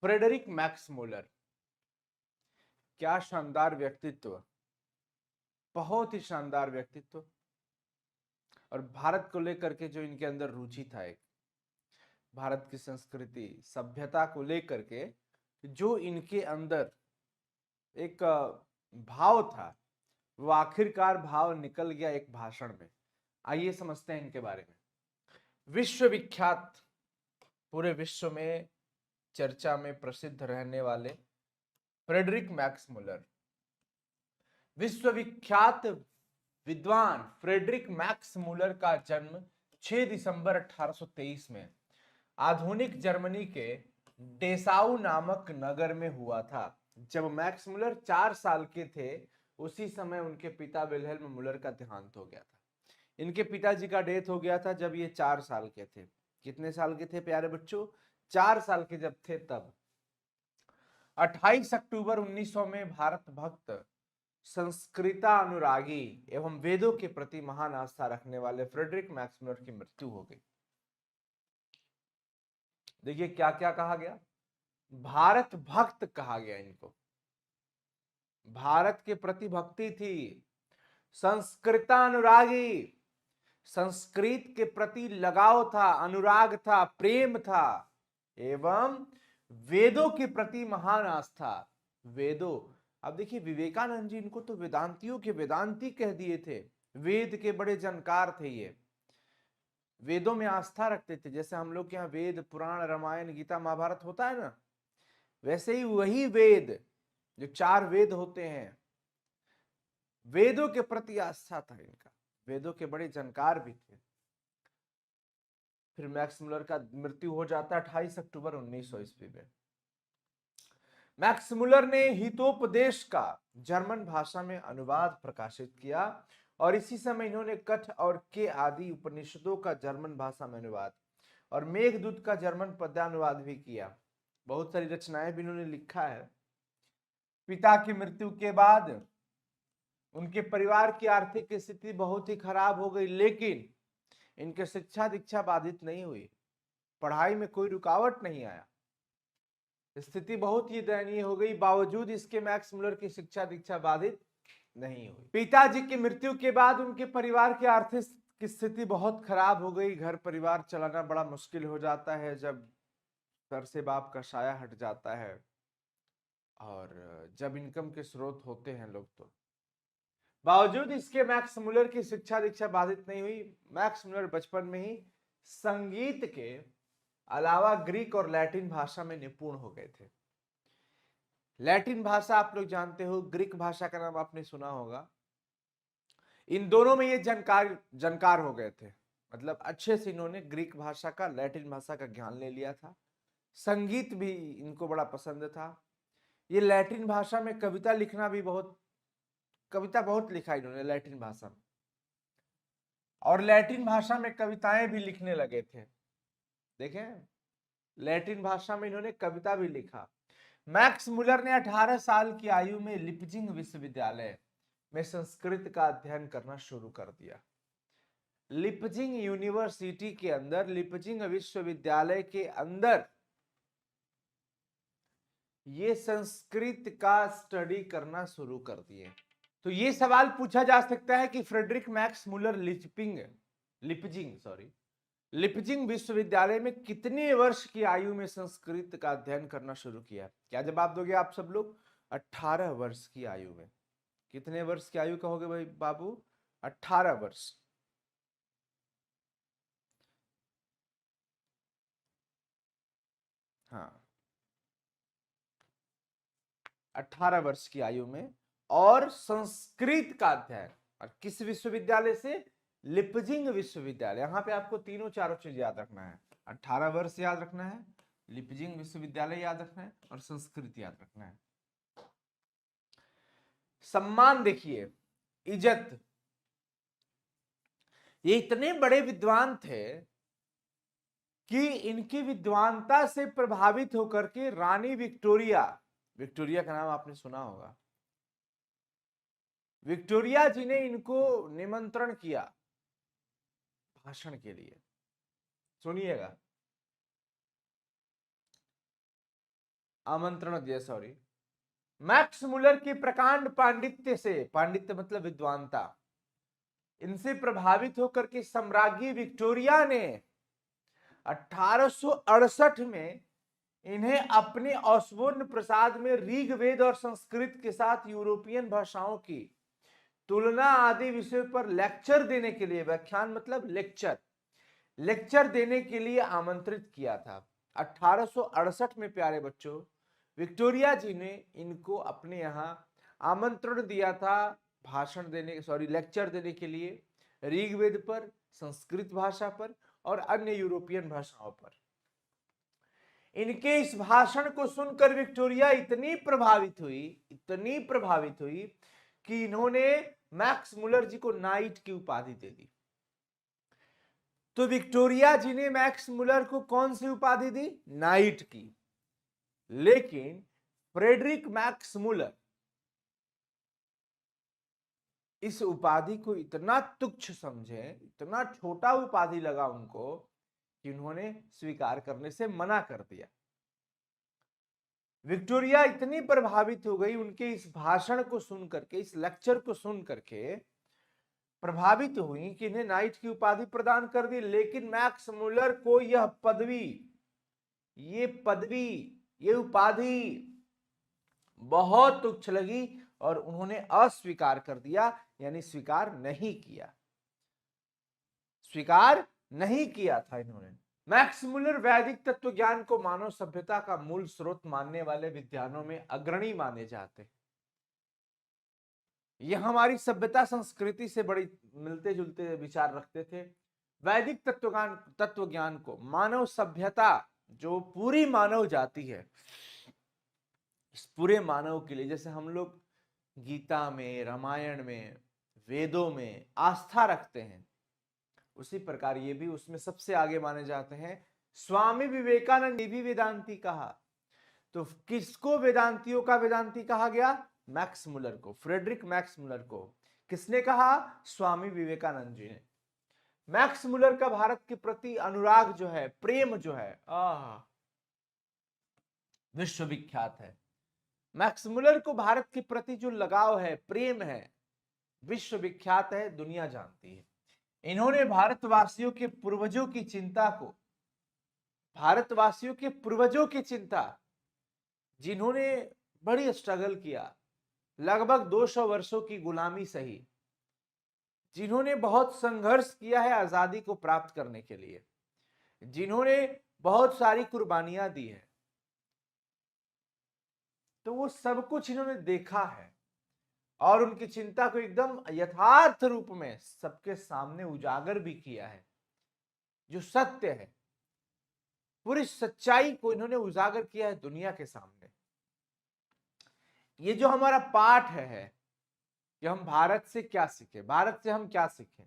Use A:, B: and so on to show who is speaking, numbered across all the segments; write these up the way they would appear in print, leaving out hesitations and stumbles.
A: Frederick Max मुलर, क्या शानदार व्यक्तित्व, बहुत ही शानदार व्यक्तित्व। और भारत को लेकर के जो इनके अंदर रुचि था, एक भारत की संस्कृति सभ्यता को लेकर के जो इनके अंदर एक भाव था, वो आखिरकार भाव निकल गया एक भाषण में। आइए समझते हैं इनके बारे में। विश्वविख्यात, पूरे विश्व में चर्चा में प्रसिद्ध रहने वाले फ्रेडरिक मैक्स मुलर, विश्वविख्यात विद्वान फ्रेडरिक मैक्स मुलर का जन्म 6 दिसंबर 1823 में आधुनिक जर्मनी के डेसाउ नामक नगर में हुआ था। जब मैक्स मुलर 4 साल के थे, उसी समय उनके पिता विल्हेल्म मुलर का देहांत हो गया था। इनके पिताजी का डेथ हो गया था जब ये 4 साल के थे। कितने साल के थे प्यारे बच्चों? 4 साल के जब थे तब। 28 अक्टूबर 1900 में भारत भक्त, संस्कृता अनुरागी एवं वेदों के प्रति महान आस्था रखने वाले फ्रेडरिक मैक्स मुलर की मृत्यु हो गई। देखिए क्या क्या कहा गया, भारत भक्त कहा गया इनको, भारत के प्रति भक्ति थी। संस्कृतानुरागी, संस्कृत के प्रति लगाव था, अनुराग था, प्रेम था, एवं वेदों के प्रति महान आस्था। वेदों, अब देखिए विवेकानंद जी इनको तो वेदांतियों के वेदांती कह दिए थे। वेद के बड़े जानकार थे ये, वेदों में आस्था रखते थे। जैसे हम लोग के यहाँ वेद, पुराण, रामायण, गीता, महाभारत होता है ना, वैसे ही वही वेद, जो 4 वेद होते हैं, वेदों के प्रति आस्था था इनका, वेदों के बड़े जानकार भी थे। फिर मैक्स मुलर का मृत्यु हो जाता है 28 अक्टूबर 1900 ईस्वी में। मैक्स मुलर ने हितोपदेश का जर्मन भाषा में अनुवाद प्रकाशित किया और इसी समय इन्होंने कठ और के आदि उपनिषदों का जर्मन भाषा में अनुवाद और मेघदूत का जर्मन पद्यानुवाद भी किया। बहुत सारी रचनाएं भी इन्होंने लिखा है। पिता की मृत्यु के बाद उनके परिवार की आर्थिक स्थिति बहुत ही खराब हो गई, लेकिन इनके शिक्षा दीक्षा बाधित नहीं हुई, पढ़ाई में कोई रुकावट नहीं आया। स्थिति बहुत ही दयनीय हो गई, बावजूद इसके मैक्स मुलर की शिक्षा दीक्षा बाधित नहीं हुई। पिताजी की मृत्यु के बाद उनके परिवार की आर्थिक स्थिति बहुत खराब हो गई। घर परिवार चलाना बड़ा मुश्किल हो जाता है जब सर से बाप का साया हट जाता है और जब इनकम के स्रोत होते हैं लोग तो। बावजूद इसके मैक्स मुलर की शिक्षा दीक्षा बाधित नहीं हुई। मैक्स मुलर बचपन में ही संगीत के अलावा ग्रीक और लैटिन भाषा में निपुण हो गए थे। लैटिन भाषा आप लोग जानते हो, ग्रीक भाषा का नाम आपने सुना होगा। इन दोनों में ये जानकार हो गए थे, मतलब अच्छे से इन्होंने ग्रीक भाषा का, लैटिन भाषा का ज्ञान ले लिया था। संगीत भी इनको बड़ा पसंद था। ये लैटिन भाषा में कविता लिखना भी कविता बहुत लिखा इन्होंने लैटिन भाषा में, और लैटिन भाषा में कविताएं भी लिखने लगे थे। देखें, लैटिन भाषा में इन्होंने कविता भी लिखा। मैक्स मुलर ने 18 साल की आयु में लिपजिंग विश्वविद्यालय में संस्कृत का अध्ययन करना शुरू कर दिया। लिपजिंग यूनिवर्सिटी के अंदर, लिपजिंग विश्वविद्यालय के अंदर ये संस्कृत का स्टडी करना शुरू कर दिए। तो ये सवाल पूछा जा सकता है कि फ्रेडरिक मैक्स मुलर लिपजिंग विश्वविद्यालय में कितने वर्ष की आयु में संस्कृत का अध्ययन करना शुरू किया? क्या जवाब दोगे आप सब लोग? 18 वर्ष की आयु में। कितने वर्ष की आयु कहोगे भाई बाबू? 18 वर्ष। हाँ, 18 वर्ष की आयु में, और संस्कृत का अध्ययन। और किस विश्वविद्यालय से? लिपजिंग विश्वविद्यालय। यहां पे आपको तीनों चारों चीज याद रखना है। 18 वर्ष याद रखना है, लिपजिंग विश्वविद्यालय याद रखना है, और संस्कृत याद रखना है। सम्मान देखिए, इज्जत, ये इतने बड़े विद्वान थे कि इनकी विद्वानता से प्रभावित होकर के रानी विक्टोरिया, विक्टोरिया का नाम आपने सुना होगा, विक्टोरिया जी ने इनको निमंत्रण किया भाषण के लिए। सुनिएगा। आमंत्रण दिया, सॉरी, मैक्स मुलर की प्रकांड पांडित्य से, पांडित्य मतलब विद्वानता, इनसे प्रभावित होकर के सम्राज्ञी विक्टोरिया ने 1868 में इन्हें अपने ऑसबोर्न प्रसाद में ऋग्वेद और संस्कृत के साथ यूरोपियन भाषाओं की तुलना आदि विषयों पर लेक्चर देने के लिए, व्याख्यान मतलब लेक्चर, लेक्चर देने के लिए आमंत्रित किया था। 1868 में प्यारे बच्चों विक्टोरिया जी ने इनको अपने यहाँ आमंत्रण दिया था भाषण देने, सॉरी लेक्चर देने के लिए ऋग्वेद पर, संस्कृत भाषा पर और अन्य यूरोपियन भाषाओं पर। इनके इस भाषण को सुनकर विक्टोरिया इतनी प्रभावित हुई कि इन्होंने मैक्स मुलर जी को नाइट की उपाधि दे दी। तो विक्टोरिया जी ने मैक्स मुलर को कौन सी उपाधि दी? नाइट की। लेकिन फ्रेडरिक मैक्स मुलर इस उपाधि को इतना तुच्छ समझे, इतना छोटा उपाधि लगा उनको कि उन्होंने स्वीकार करने से मना कर दिया। विक्टोरिया इतनी प्रभावित हो गई उनके इस भाषण को सुन करके, इस लेक्चर को सुन करके प्रभावित हुई कि इन्हें नाइट की उपाधि प्रदान कर दी। लेकिन मैक्स मुलर को यह पदवी, ये उपाधि बहुत तुच्छ लगी और उन्होंने अस्वीकार कर दिया, यानी स्वीकार नहीं किया था इन्होंने। मैक्स मुलर वैदिक तत्व ज्ञान को मानव सभ्यता का मूल स्रोत मानने वाले विद्वानों में अग्रणी माने जाते। यह हमारी सभ्यता संस्कृति से बड़ी मिलते जुलते विचार रखते थे। वैदिक तत्व ज्ञान को मानव सभ्यता, जो पूरी मानव जाति है, इस पूरे मानव के लिए, जैसे हम लोग गीता में, रामायण में, वेदों में आस्था रखते हैं, उसी प्रकार ये भी उसमें सबसे आगे माने जाते हैं। स्वामी विवेकानंद ने भी वेदांती कहा। तो किसको वेदांतियों का वेदांती कहा गया? मैक्स मुलर को, फ्रेडरिक मैक्स मुलर को। किसने कहा? स्वामी विवेकानंद जी ने। मैक्स मुलर का भारत के प्रति अनुराग जो है, प्रेम जो है, विश्वविख्यात है। मैक्स मुलर को भारत के प्रति जो लगाव है, प्रेम है, विश्वविख्यात है, दुनिया जानती है। इन्होंने भारतवासियों के पूर्वजों की चिंता, जिन्होंने बड़ी स्ट्रगल किया, लगभग 200 वर्षों की गुलामी सही, जिन्होंने बहुत संघर्ष किया है आजादी को प्राप्त करने के लिए, जिन्होंने बहुत सारी कुर्बानियां दी है, तो वो सब कुछ इन्होंने देखा है और उनकी चिंता को एकदम यथार्थ रूप में सबके सामने उजागर भी किया है। जो सत्य है, पूरी सच्चाई को इन्होंने उजागर किया है दुनिया के सामने। ये जो हमारा पाठ है कि हम भारत से क्या सीखें, भारत से हम क्या सीखें,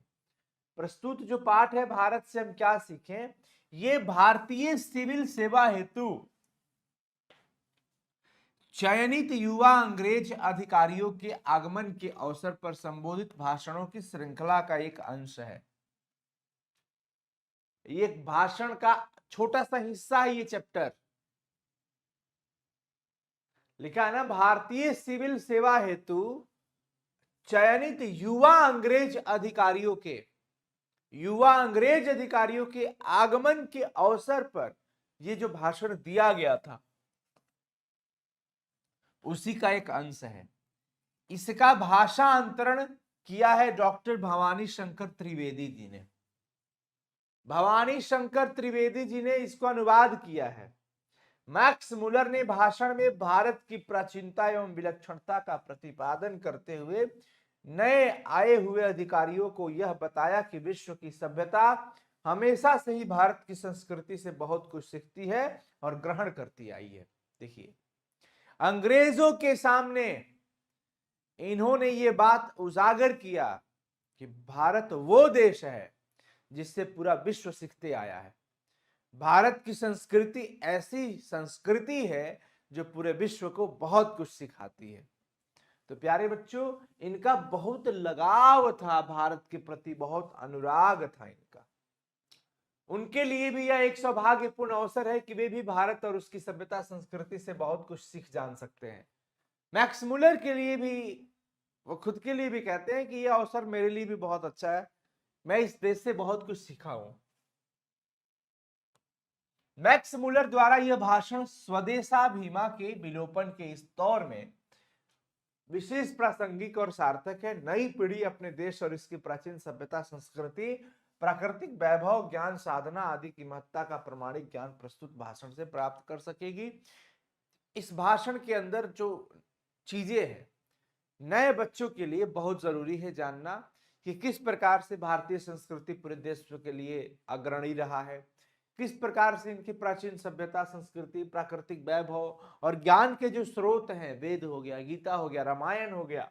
A: प्रस्तुत जो पाठ है भारत से हम क्या सीखें, ये भारतीय सिविल सेवा हेतु चयनित युवा अंग्रेज अधिकारियों के आगमन के अवसर पर संबोधित भाषणों की श्रृंखला का एक अंश है। ये भाषण का छोटा सा हिस्सा है। ये चैप्टर लिखा है ना, भारतीय सिविल सेवा हेतु चयनित युवा अंग्रेज अधिकारियों के आगमन के अवसर पर ये जो भाषण दिया गया था उसी का एक अंश है। इसका भाषांतरण किया है डॉक्टर भवानी शंकर त्रिवेदी जी ने। भवानी शंकर त्रिवेदी जी ने इसको अनुवाद किया है। मैक्स मुलर ने भाषण में भारत की प्राचीनता एवं विलक्षणता का प्रतिपादन करते हुए नए आए हुए अधिकारियों को यह बताया कि विश्व की सभ्यता हमेशा से ही भारत की संस्कृति से बहुत कुछ सीखती है और ग्रहण करती आई है। देखिए, अंग्रेजों के सामने इन्होंने ये बात उजागर किया कि भारत वो देश है जिससे पूरा विश्व सीखते आया है। भारत की संस्कृति ऐसी संस्कृति है जो पूरे विश्व को बहुत कुछ सिखाती है। तो प्यारे बच्चों, इनका बहुत लगाव था भारत के प्रति, बहुत अनुराग था इनका। उनके लिए भी यह एक सौभाग्यपूर्ण अवसर है कि वे भी भारत और उसकी सभ्यता संस्कृति से बहुत कुछ सीख जान सकते हैं। मैक्स मुलर के लिए भी, वो खुद के लिए भी कहते हैं कि यह अवसर मेरे लिए भी बहुत अच्छा है, मैं इस देश से बहुत कुछ सीखा हूं। मैक्स मुलर द्वारा यह भाषण स्वदेशाभिमा के विलोपन के इस दौर में विशेष प्रासंगिक और सार्थक है। नई पीढ़ी अपने देश और इसकी प्राचीन सभ्यता संस्कृति, प्राकृतिक वैभव, ज्ञान साधना आदि की महत्ता का प्रमाणिक ज्ञान प्रस्तुत भाषण से प्राप्त कर सकेगी। इस भाषण के अंदर जो चीजें हैं, नए बच्चों के लिए बहुत जरूरी है जानना कि किस प्रकार से भारतीय संस्कृति पूरे देश के लिए अग्रणी रहा है, किस प्रकार से इनकी प्राचीन सभ्यता संस्कृति, प्राकृतिक वैभव और ज्ञान के जो स्रोत हैं, वेद हो गया, गीता हो गया, रामायण हो गया,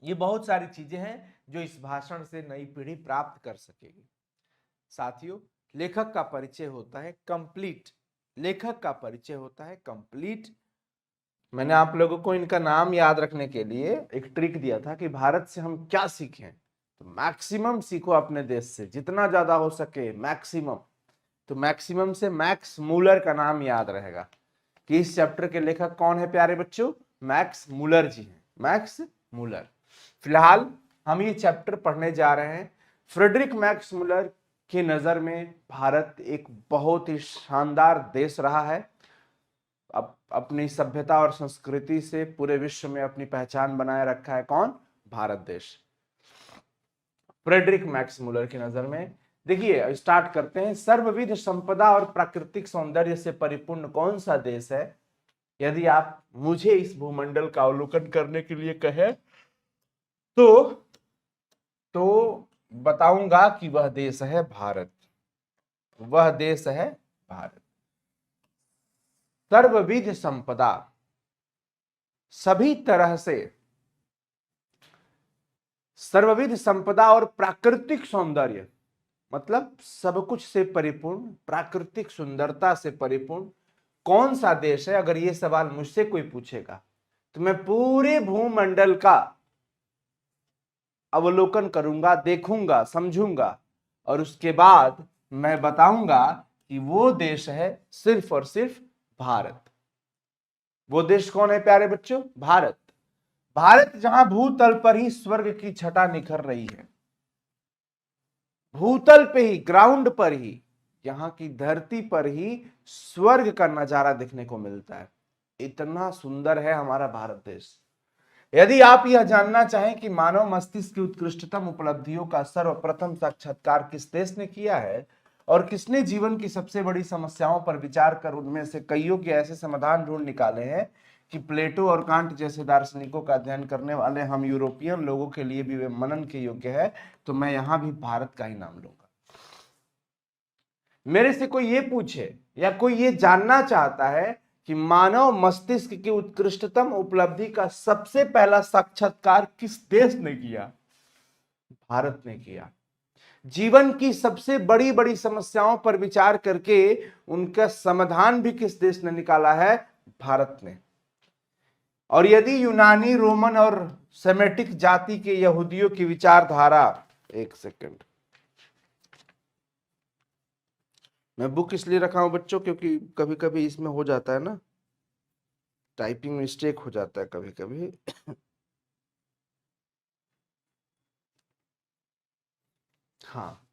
A: ये बहुत सारी चीजें हैं जो इस भाषण से नई पीढ़ी प्राप्त कर सकेगी। साथियों, लेखक का परिचय होता है कंप्लीट। लेखक का परिचय होता है कंप्लीट। मैंने आप लोगों को इनका नाम याद रखने के लिए एक ट्रिक दिया था कि भारत से हम क्या सीखें, तो मैक्सिमम सीखो अपने देश से, जितना ज्यादा हो सके मैक्सिमम। तो मैक्सिमम से मैक्स मुलर का नाम याद रहेगा कि इस चैप्टर के लेखक कौन है प्यारे बच्चों, मैक्स मुलर जी हैं, मैक्स मुलर। फिलहाल हम ये चैप्टर पढ़ने जा रहे हैं। फ्रेडरिक मैक्स मुलर की नजर में भारत एक बहुत ही शानदार देश रहा है। अपनी सभ्यता और संस्कृति से पूरे विश्व में अपनी पहचान बनाए रखा है। कौन? भारत देश। फ्रेडरिक मैक्स मुलर की नजर में देखिए, स्टार्ट करते हैं। सर्वविध संपदा और प्राकृतिक सौंदर्य से परिपूर्ण कौन सा देश है? यदि आप मुझे इस भूमंडल का अवलोकन करने के लिए कहें तो बताऊंगा कि वह देश है भारत। वह देश है भारत। सर्वविध संपदा, सभी तरह से सर्वविध संपदा और प्राकृतिक सौंदर्य, मतलब सब कुछ से परिपूर्ण, प्राकृतिक सुंदरता से परिपूर्ण कौन सा देश है? अगर ये सवाल मुझसे कोई पूछेगा तो मैं पूरे भूमंडल का अवलोकन करूंगा, देखूंगा, समझूंगा और उसके बाद मैं बताऊंगा कि वो देश है सिर्फ और सिर्फ भारत। वो देश कौन है प्यारे बच्चों? भारत। भारत जहां भूतल पर ही स्वर्ग की छटा निखर रही है, भूतल पे ही, ग्राउंड पर ही, यहाँ की धरती पर ही स्वर्ग का नजारा देखने को मिलता है। इतना सुंदर है हमारा भारत देश। यदि आप यह जानना चाहें कि मानव मस्तिष्क की उत्कृष्टतम उपलब्धियों का सर्वप्रथम साक्षात्कार किस देश ने किया है और किसने जीवन की सबसे बड़ी समस्याओं पर विचार कर उनमें से कईयों के ऐसे समाधान ढूंढ निकाले हैं कि प्लेटो और कांट जैसे दार्शनिकों का अध्ययन करने वाले हम यूरोपियन लोगों के लिए भी वे मनन के योग्य है, तो मैं यहां भी भारत का ही नाम लूंगा। मेरे से कोई ये पूछे या कोई ये जानना चाहता है कि मानव मस्तिष्क की उत्कृष्टतम उपलब्धि का सबसे पहला साक्षात्कार किस देश ने किया? भारत ने किया। जीवन की सबसे बड़ी बड़ी समस्याओं पर विचार करके उनका समाधान भी किस देश ने निकाला है? भारत ने। और यदि यूनानी, रोमन और सेमेटिक जाति के यहूदियों की विचारधारा, एक सेकंड, मैं बुक इसलिए रखा हूं बच्चों क्योंकि कभी कभी इसमें हो जाता है ना, टाइपिंग मिस्टेक हो जाता है कभी कभी। हाँ,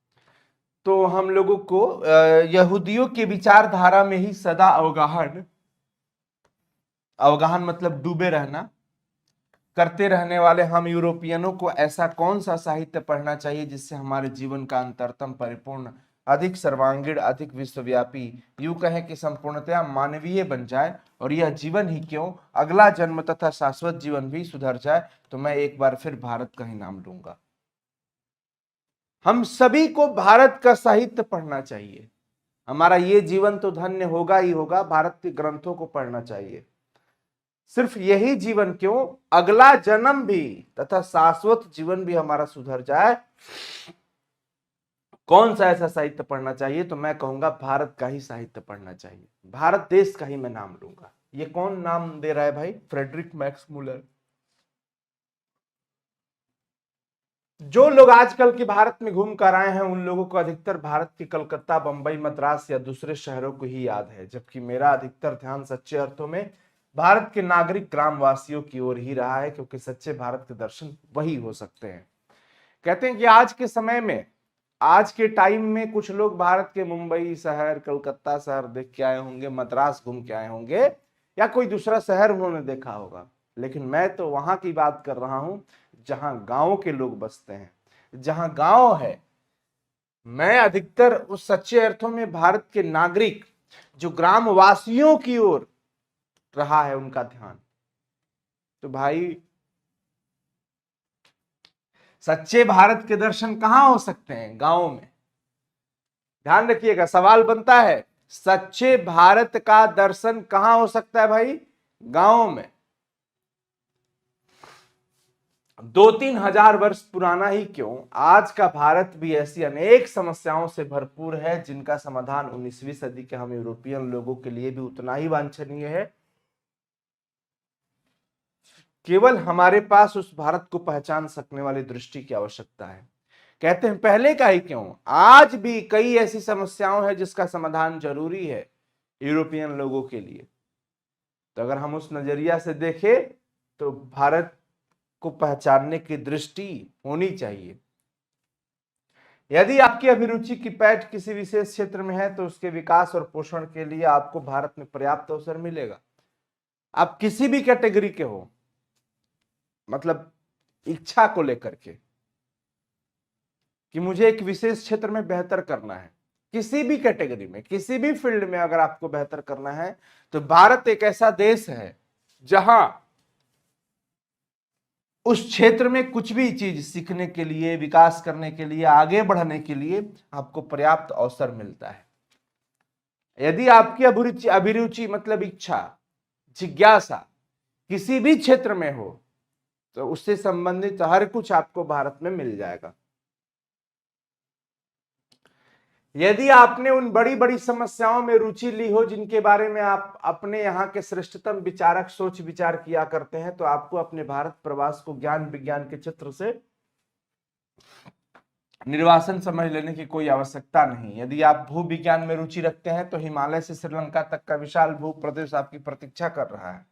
A: तो हम लोगों को यहूदियों के विचारधारा में ही सदा अवगाहन, अवगाहन मतलब डूबे रहना, करते रहने वाले हम यूरोपियनों को ऐसा कौन सा साहित्य पढ़ना चाहिए जिससे हमारे जीवन का अंतरतम परिपूर्ण, अधिक सर्वांगीण, अधिक विश्वव्यापी, यूं कहें कि संपूर्णतया मानवीय बन जाए और यह जीवन ही क्यों, अगला जन्म तथा शाश्वत जीवन भी सुधर जाए, तो मैं एक बार फिर भारत का ही नाम लूंगा। हम सभी को भारत का साहित्य पढ़ना चाहिए। हमारा ये जीवन तो धन्य होगा ही होगा, भारत के ग्रंथों को पढ़ना चाहिए। सिर्फ यही जीवन क्यों, अगला जन्म भी तथा शाश्वत जीवन भी हमारा सुधर जाए। कौन सा ऐसा साहित्य पढ़ना चाहिए? तो मैं कहूंगा भारत का ही साहित्य पढ़ना चाहिए। भारत देश का ही मैं नाम लूंगा। ये कौन नाम दे रहा है भाई? Frederick Max Muller. जो लोग आजकल के भारत में घूम कर आए हैं उन लोगों को अधिकतर भारत के कलकत्ता, बंबई, मद्रास या दूसरे शहरों को ही याद है, जबकि मेरा अधिकतर ध्यान सच्चे अर्थों में भारत के नागरिक ग्रामवासियों की ओर ही रहा है, क्योंकि सच्चे भारत के दर्शन वही हो सकते हैं। कहते हैं कि आज के समय में, आज के टाइम में कुछ लोग भारत के मुंबई शहर, कलकत्ता शहर देख के आए होंगे, मद्रास घूम के आए होंगे, या कोई दूसरा शहर उन्होंने देखा होगा, लेकिन मैं तो वहां की बात कर रहा हूं जहां गांव के लोग बसते हैं, जहां गांव है। मैं अधिकतर उस सच्चे अर्थों में भारत के नागरिक, जो ग्रामवासियों की ओर रहा है, उनका ध्यान। तो भाई, सच्चे भारत के दर्शन कहां हो सकते हैं? गांव में। ध्यान रखिएगा, सवाल बनता है, सच्चे भारत का दर्शन कहां हो सकता है भाई? गांव में। 2-3 हजार वर्ष पुराना ही क्यों, आज का भारत भी ऐसी अनेक समस्याओं से भरपूर है जिनका समाधान 19वीं सदी के हम यूरोपियन लोगों के लिए भी उतना ही वांछनीय है। केवल हमारे पास उस भारत को पहचान सकने वाली दृष्टि की आवश्यकता है। कहते हैं पहले का ही क्यों, आज भी कई ऐसी समस्याओं हैं जिसका समाधान जरूरी है यूरोपियन लोगों के लिए। तो अगर हम उस नजरिया से देखें तो भारत को पहचानने की दृष्टि होनी चाहिए। यदि आपकी अभिरुचि की पैठ किसी विशेष क्षेत्र में है तो उसके विकास और पोषण के लिए आपको भारत में पर्याप्त अवसर मिलेगा। आप किसी भी कैटेगरी के हो, मतलब इच्छा को लेकर के कि मुझे एक विशेष क्षेत्र में बेहतर करना है, किसी भी कैटेगरी में, किसी भी फील्ड में अगर आपको बेहतर करना है तो भारत एक ऐसा देश है जहां उस क्षेत्र में कुछ भी चीज सीखने के लिए, विकास करने के लिए, आगे बढ़ने के लिए आपको पर्याप्त अवसर मिलता है। यदि आपकी अभिरुचि मतलब इच्छा, जिज्ञासा किसी भी क्षेत्र में हो तो उससे संबंधित हर कुछ आपको भारत में मिल जाएगा। यदि आपने उन बड़ी बड़ी समस्याओं में रुचि ली हो जिनके बारे में आप अपने यहाँ के श्रेष्ठतम विचारक सोच विचार किया करते हैं, तो आपको अपने भारत प्रवास को ज्ञान विज्ञान के क्षेत्र से निर्वासन समझ लेने की कोई आवश्यकता नहीं। यदि आप भू विज्ञान में रुचि रखते हैं तो हिमालय से श्रीलंका तक का विशाल भू प्रदेश आपकी प्रतीक्षा कर रहा है।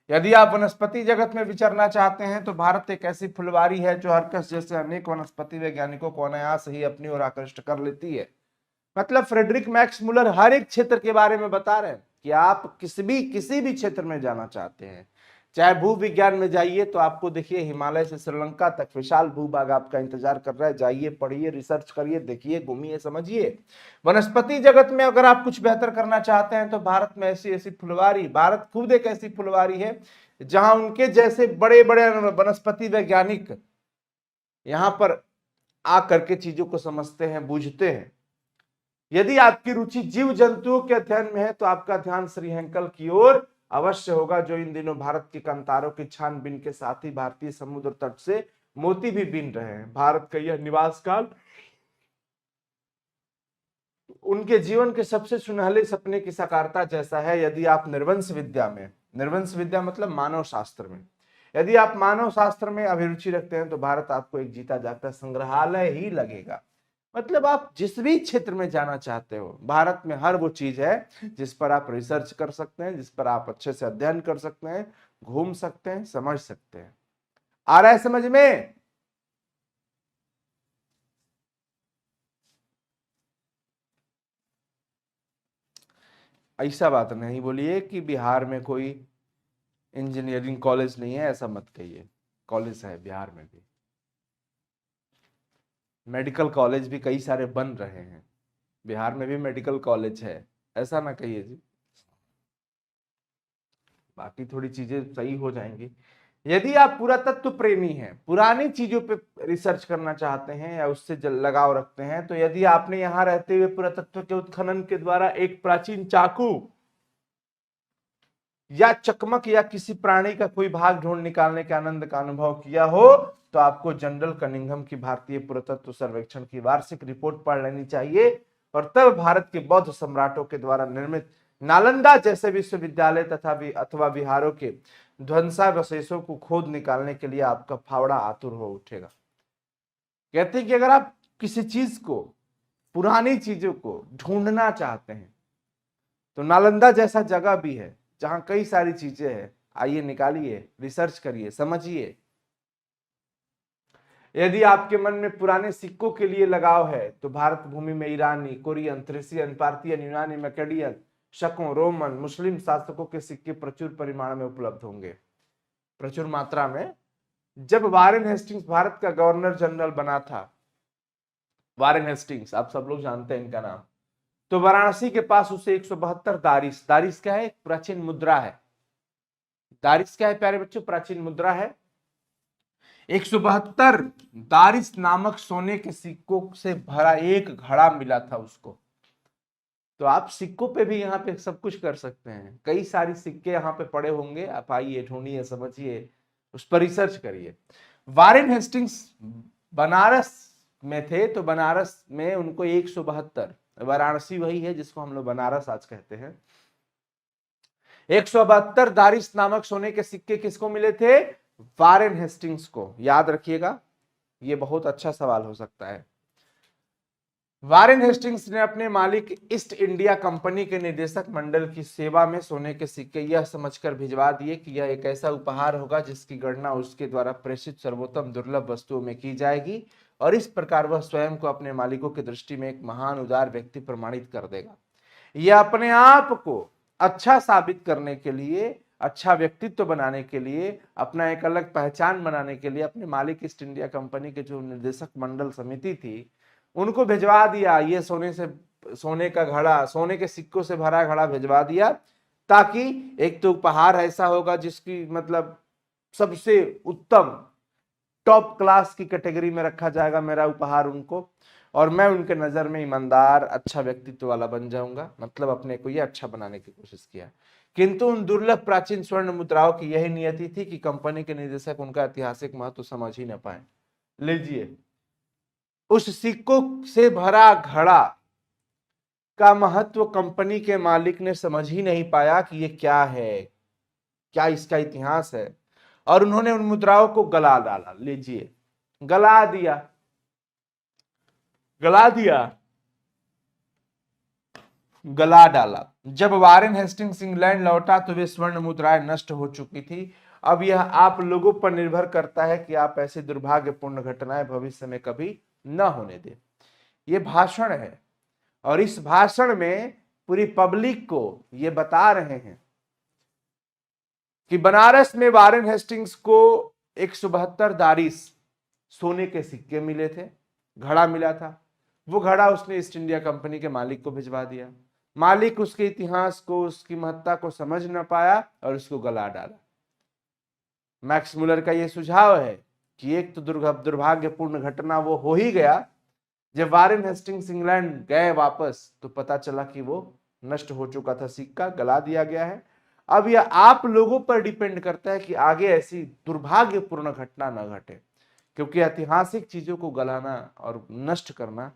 A: यदि आप वनस्पति जगत में विचरना चाहते हैं तो भारत एक ऐसी फुलवारी है जो हरकस जैसे अनेक वनस्पति वैज्ञानिकों को अनायास ही अपनी ओर आकृष्ट कर लेती है। मतलब फ्रेडरिक मैक्स मुलर हर एक क्षेत्र के बारे में बता रहे हैं कि आप किसी भी क्षेत्र में जाना चाहते हैं, चाहे भू विज्ञान में जाइए तो आपको देखिए हिमालय से श्रीलंका तक विशाल भूभाग आपका इंतजार कर रहा है। जाइए, पढ़िए, रिसर्च करिए, देखिए, घूमिए, समझिए। वनस्पति जगत में अगर आप कुछ बेहतर करना चाहते हैं तो भारत में ऐसी ऐसी फुलवारी, भारत खुद एक ऐसी फुलवारी है जहां उनके जैसे बड़े बड़े वनस्पति वैज्ञानिक यहां पर आकर के चीजों को समझते हैं, बूझते हैं। यदि आपकी रुचि जीव जंतुओं के अध्ययन में है तो आपका ध्यान श्री हैंकल की ओर अवश्य होगा, जो इन दिनों भारत की कंतारों की छानबीन के साथ ही भारतीय समुद्र तट से मोती भी बीन रहे हैं। भारत का यह निवास काल उनके जीवन के सबसे सुनहले सपने की साकारता जैसा है। यदि आप निर्वंश विद्या में, निर्वंश विद्या मतलब मानव शास्त्र में, यदि आप मानव शास्त्र में अभिरुचि रखते हैं तो भारत आपको एक जीता जागता संग्रहालय ही लगेगा। मतलब आप जिस भी क्षेत्र में जाना चाहते हो, भारत में हर वो चीज है जिस पर आप रिसर्च कर सकते हैं, जिस पर आप अच्छे से अध्ययन कर सकते हैं, घूम सकते हैं, समझ सकते हैं। आ रहा है समझ में? ऐसा बात नहीं बोलिए कि बिहार में कोई इंजीनियरिंग कॉलेज नहीं है, ऐसा मत कहिए। कॉलेज है बिहार में भी, मेडिकल कॉलेज भी कई सारे बन रहे हैं। बिहार में भी मेडिकल कॉलेज है, ऐसा ना कहिए जी। बाकी थोड़ी चीजें सही हो जाएंगी। यदि आप पुरातत्व प्रेमी हैं, पुरानी चीजों पे रिसर्च करना चाहते हैं या उससे लगाव रखते हैं, तो यदि आपने यहां रहते हुए पुरातत्व के उत्खनन के द्वारा एक प्राचीन चाकू या चकमक या किसी प्राणी का कोई भाग ढूंढ निकालने के आनंद का अनुभव किया हो तो आपको जनरल कनिंघम की भारतीय पुरातत्व सर्वेक्षण की वार्षिक रिपोर्ट पढ़ लेनी चाहिए, और तब भारत के बौद्ध सम्राटों के द्वारा निर्मित नालंदा जैसे विश्वविद्यालय तथा अथवा बिहारों के ध्वंसावशेषों को खोद निकालने के लिए आपका फावड़ा आतुर हो उठेगा। कहते हैं कि अगर आप किसी चीज को, पुरानी चीजों को ढूंढना चाहते हैं तो नालंदा जैसा जगह भी है जहां कई सारी चीजें हैं। आइए निकालिए, रिसर्च करिए, समझिए। यदि आपके मन में पुराने सिक्कों के लिए लगाव है तो भारत भूमि में ईरानी, कोरियन, थ्रेसियन, पार्थियन, यूनानी, मैकेडियन, शकों, रोमन, मुस्लिम शासकों के सिक्के प्रचुर परिमाण में उपलब्ध होंगे, प्रचुर मात्रा में। जब वारेन हेस्टिंग्स भारत का गवर्नर जनरल बना था, वारेन हेस्टिंग्स आप सब लोग जानते हैं इनका नाम, तो वाराणसी के पास उसे 172 दारिस, दारिस क्या है? प्राचीन मुद्रा है। दारिस क्या है प्यारे बच्चों? प्राचीन मुद्रा है। 172 दारिस नामक सोने के सिक्कों से भरा एक घड़ा मिला था उसको। तो आप सिक्कों पे भी यहाँ पे सब कुछ कर सकते हैं। कई सारी सिक्के यहाँ पे पड़े होंगे, आप आइए, ढूंढिए, समझिए, उस पर रिसर्च करिए। वारेन हेस्टिंग्स बनारस में थे, तो बनारस में उनको 172, वाराणसी वही है जिसको हम लोग बनारस आज कहते हैं, 172 दारिस नामक सोने के सिक्के किसको मिले थे? वारेन हेस्टिंग्स को। याद रखिएगा, ये बहुत अच्छा सवाल हो सकता है। वारेन हेस्टिंग्स ने अपने मालिक ईस्ट इंडिया कंपनी के निदेशक मंडल की सेवा में सोने के सिक्के यह समझकर भिजवा दिए कि यह एक ऐसा उपहार होगा जिसकी गणना उसके द्वारा प्रेषित सर्वोत्तम दुर्लभ वस्तुओं में की जाएगी, और इस प्रकार वह स्वयं को अपने मालिकों की दृष्टि में एक महान उदार व्यक्ति प्रमाणित कर देगा। यह अपने आप को अच्छा साबित करने के लिए, अच्छा व्यक्तित्व बनाने के लिए, अपना एक अलग पहचान बनाने के लिए अपने मालिक ईस्ट इंडिया कंपनी के जो निदेशक मंडल समिति थी उनको भिजवा दिया। ये सोने का घड़ा, सोने के सिक्कों से भरा घड़ा भिजवा दिया, ताकि एक तो उपहार ऐसा होगा जिसकी मतलब सबसे उत्तम टॉप क्लास की कैटेगरी में रखा जाएगा मेरा उपहार उनको, और मैं उनके नजर में ईमानदार, अच्छा व्यक्तित्व वाला बन जाऊंगा। मतलब अपने को ये अच्छा बनाने की कोशिश किया। किंतु उन दुर्लभ प्राचीन स्वर्ण मुद्राओं की यही नियति थी कि कंपनी के निदेशक उनका ऐतिहासिक महत्व समझ ही न पाए। लीजिए, उस सिक्कों से भरा घड़ा का महत्व कंपनी के मालिक ने समझ ही नहीं पाया कि ये क्या है, क्या इसका इतिहास है, और उन्होंने उन मुद्राओं को गला डाला। लीजिए, गला दिया, गला दिया, गला डाला। जब वारेन हेस्टिंग्स इंग्लैंड लौटा तो वे स्वर्ण मुद्राएं नष्ट हो चुकी थी। अब यह आप लोगों पर निर्भर करता है कि आप ऐसी दुर्भाग्यपूर्ण घटनाएं भविष्य में कभी न होने दें। यह भाषण है, और इस भाषण में पूरी पब्लिक को ये बता रहे हैं कि बनारस में वारेन हेस्टिंग्स को 172 दारिस सोने के सिक्के मिले थे, घड़ा मिला था। वो घड़ा उसने ईस्ट इंडिया कंपनी के मालिक को भिजवा दिया। मालिक उसके इतिहास को, उसकी महत्ता को समझ न पाया और उसको गला डाला। मैक्स मुलर का यह सुझाव है कि एक तो दुर्भाग्यपूर्ण घटना वो हो ही गया, जब वारेन हेस्टिंग्स इंग्लैंड गए वापस तो पता चला कि वो नष्ट हो चुका था, सिक्का गला दिया गया है। अब यह आप लोगों पर डिपेंड करता है कि आगे ऐसी दुर्भाग्यपूर्ण घटना न घटे, क्योंकि ऐतिहासिक चीजों को गलाना और नष्ट करना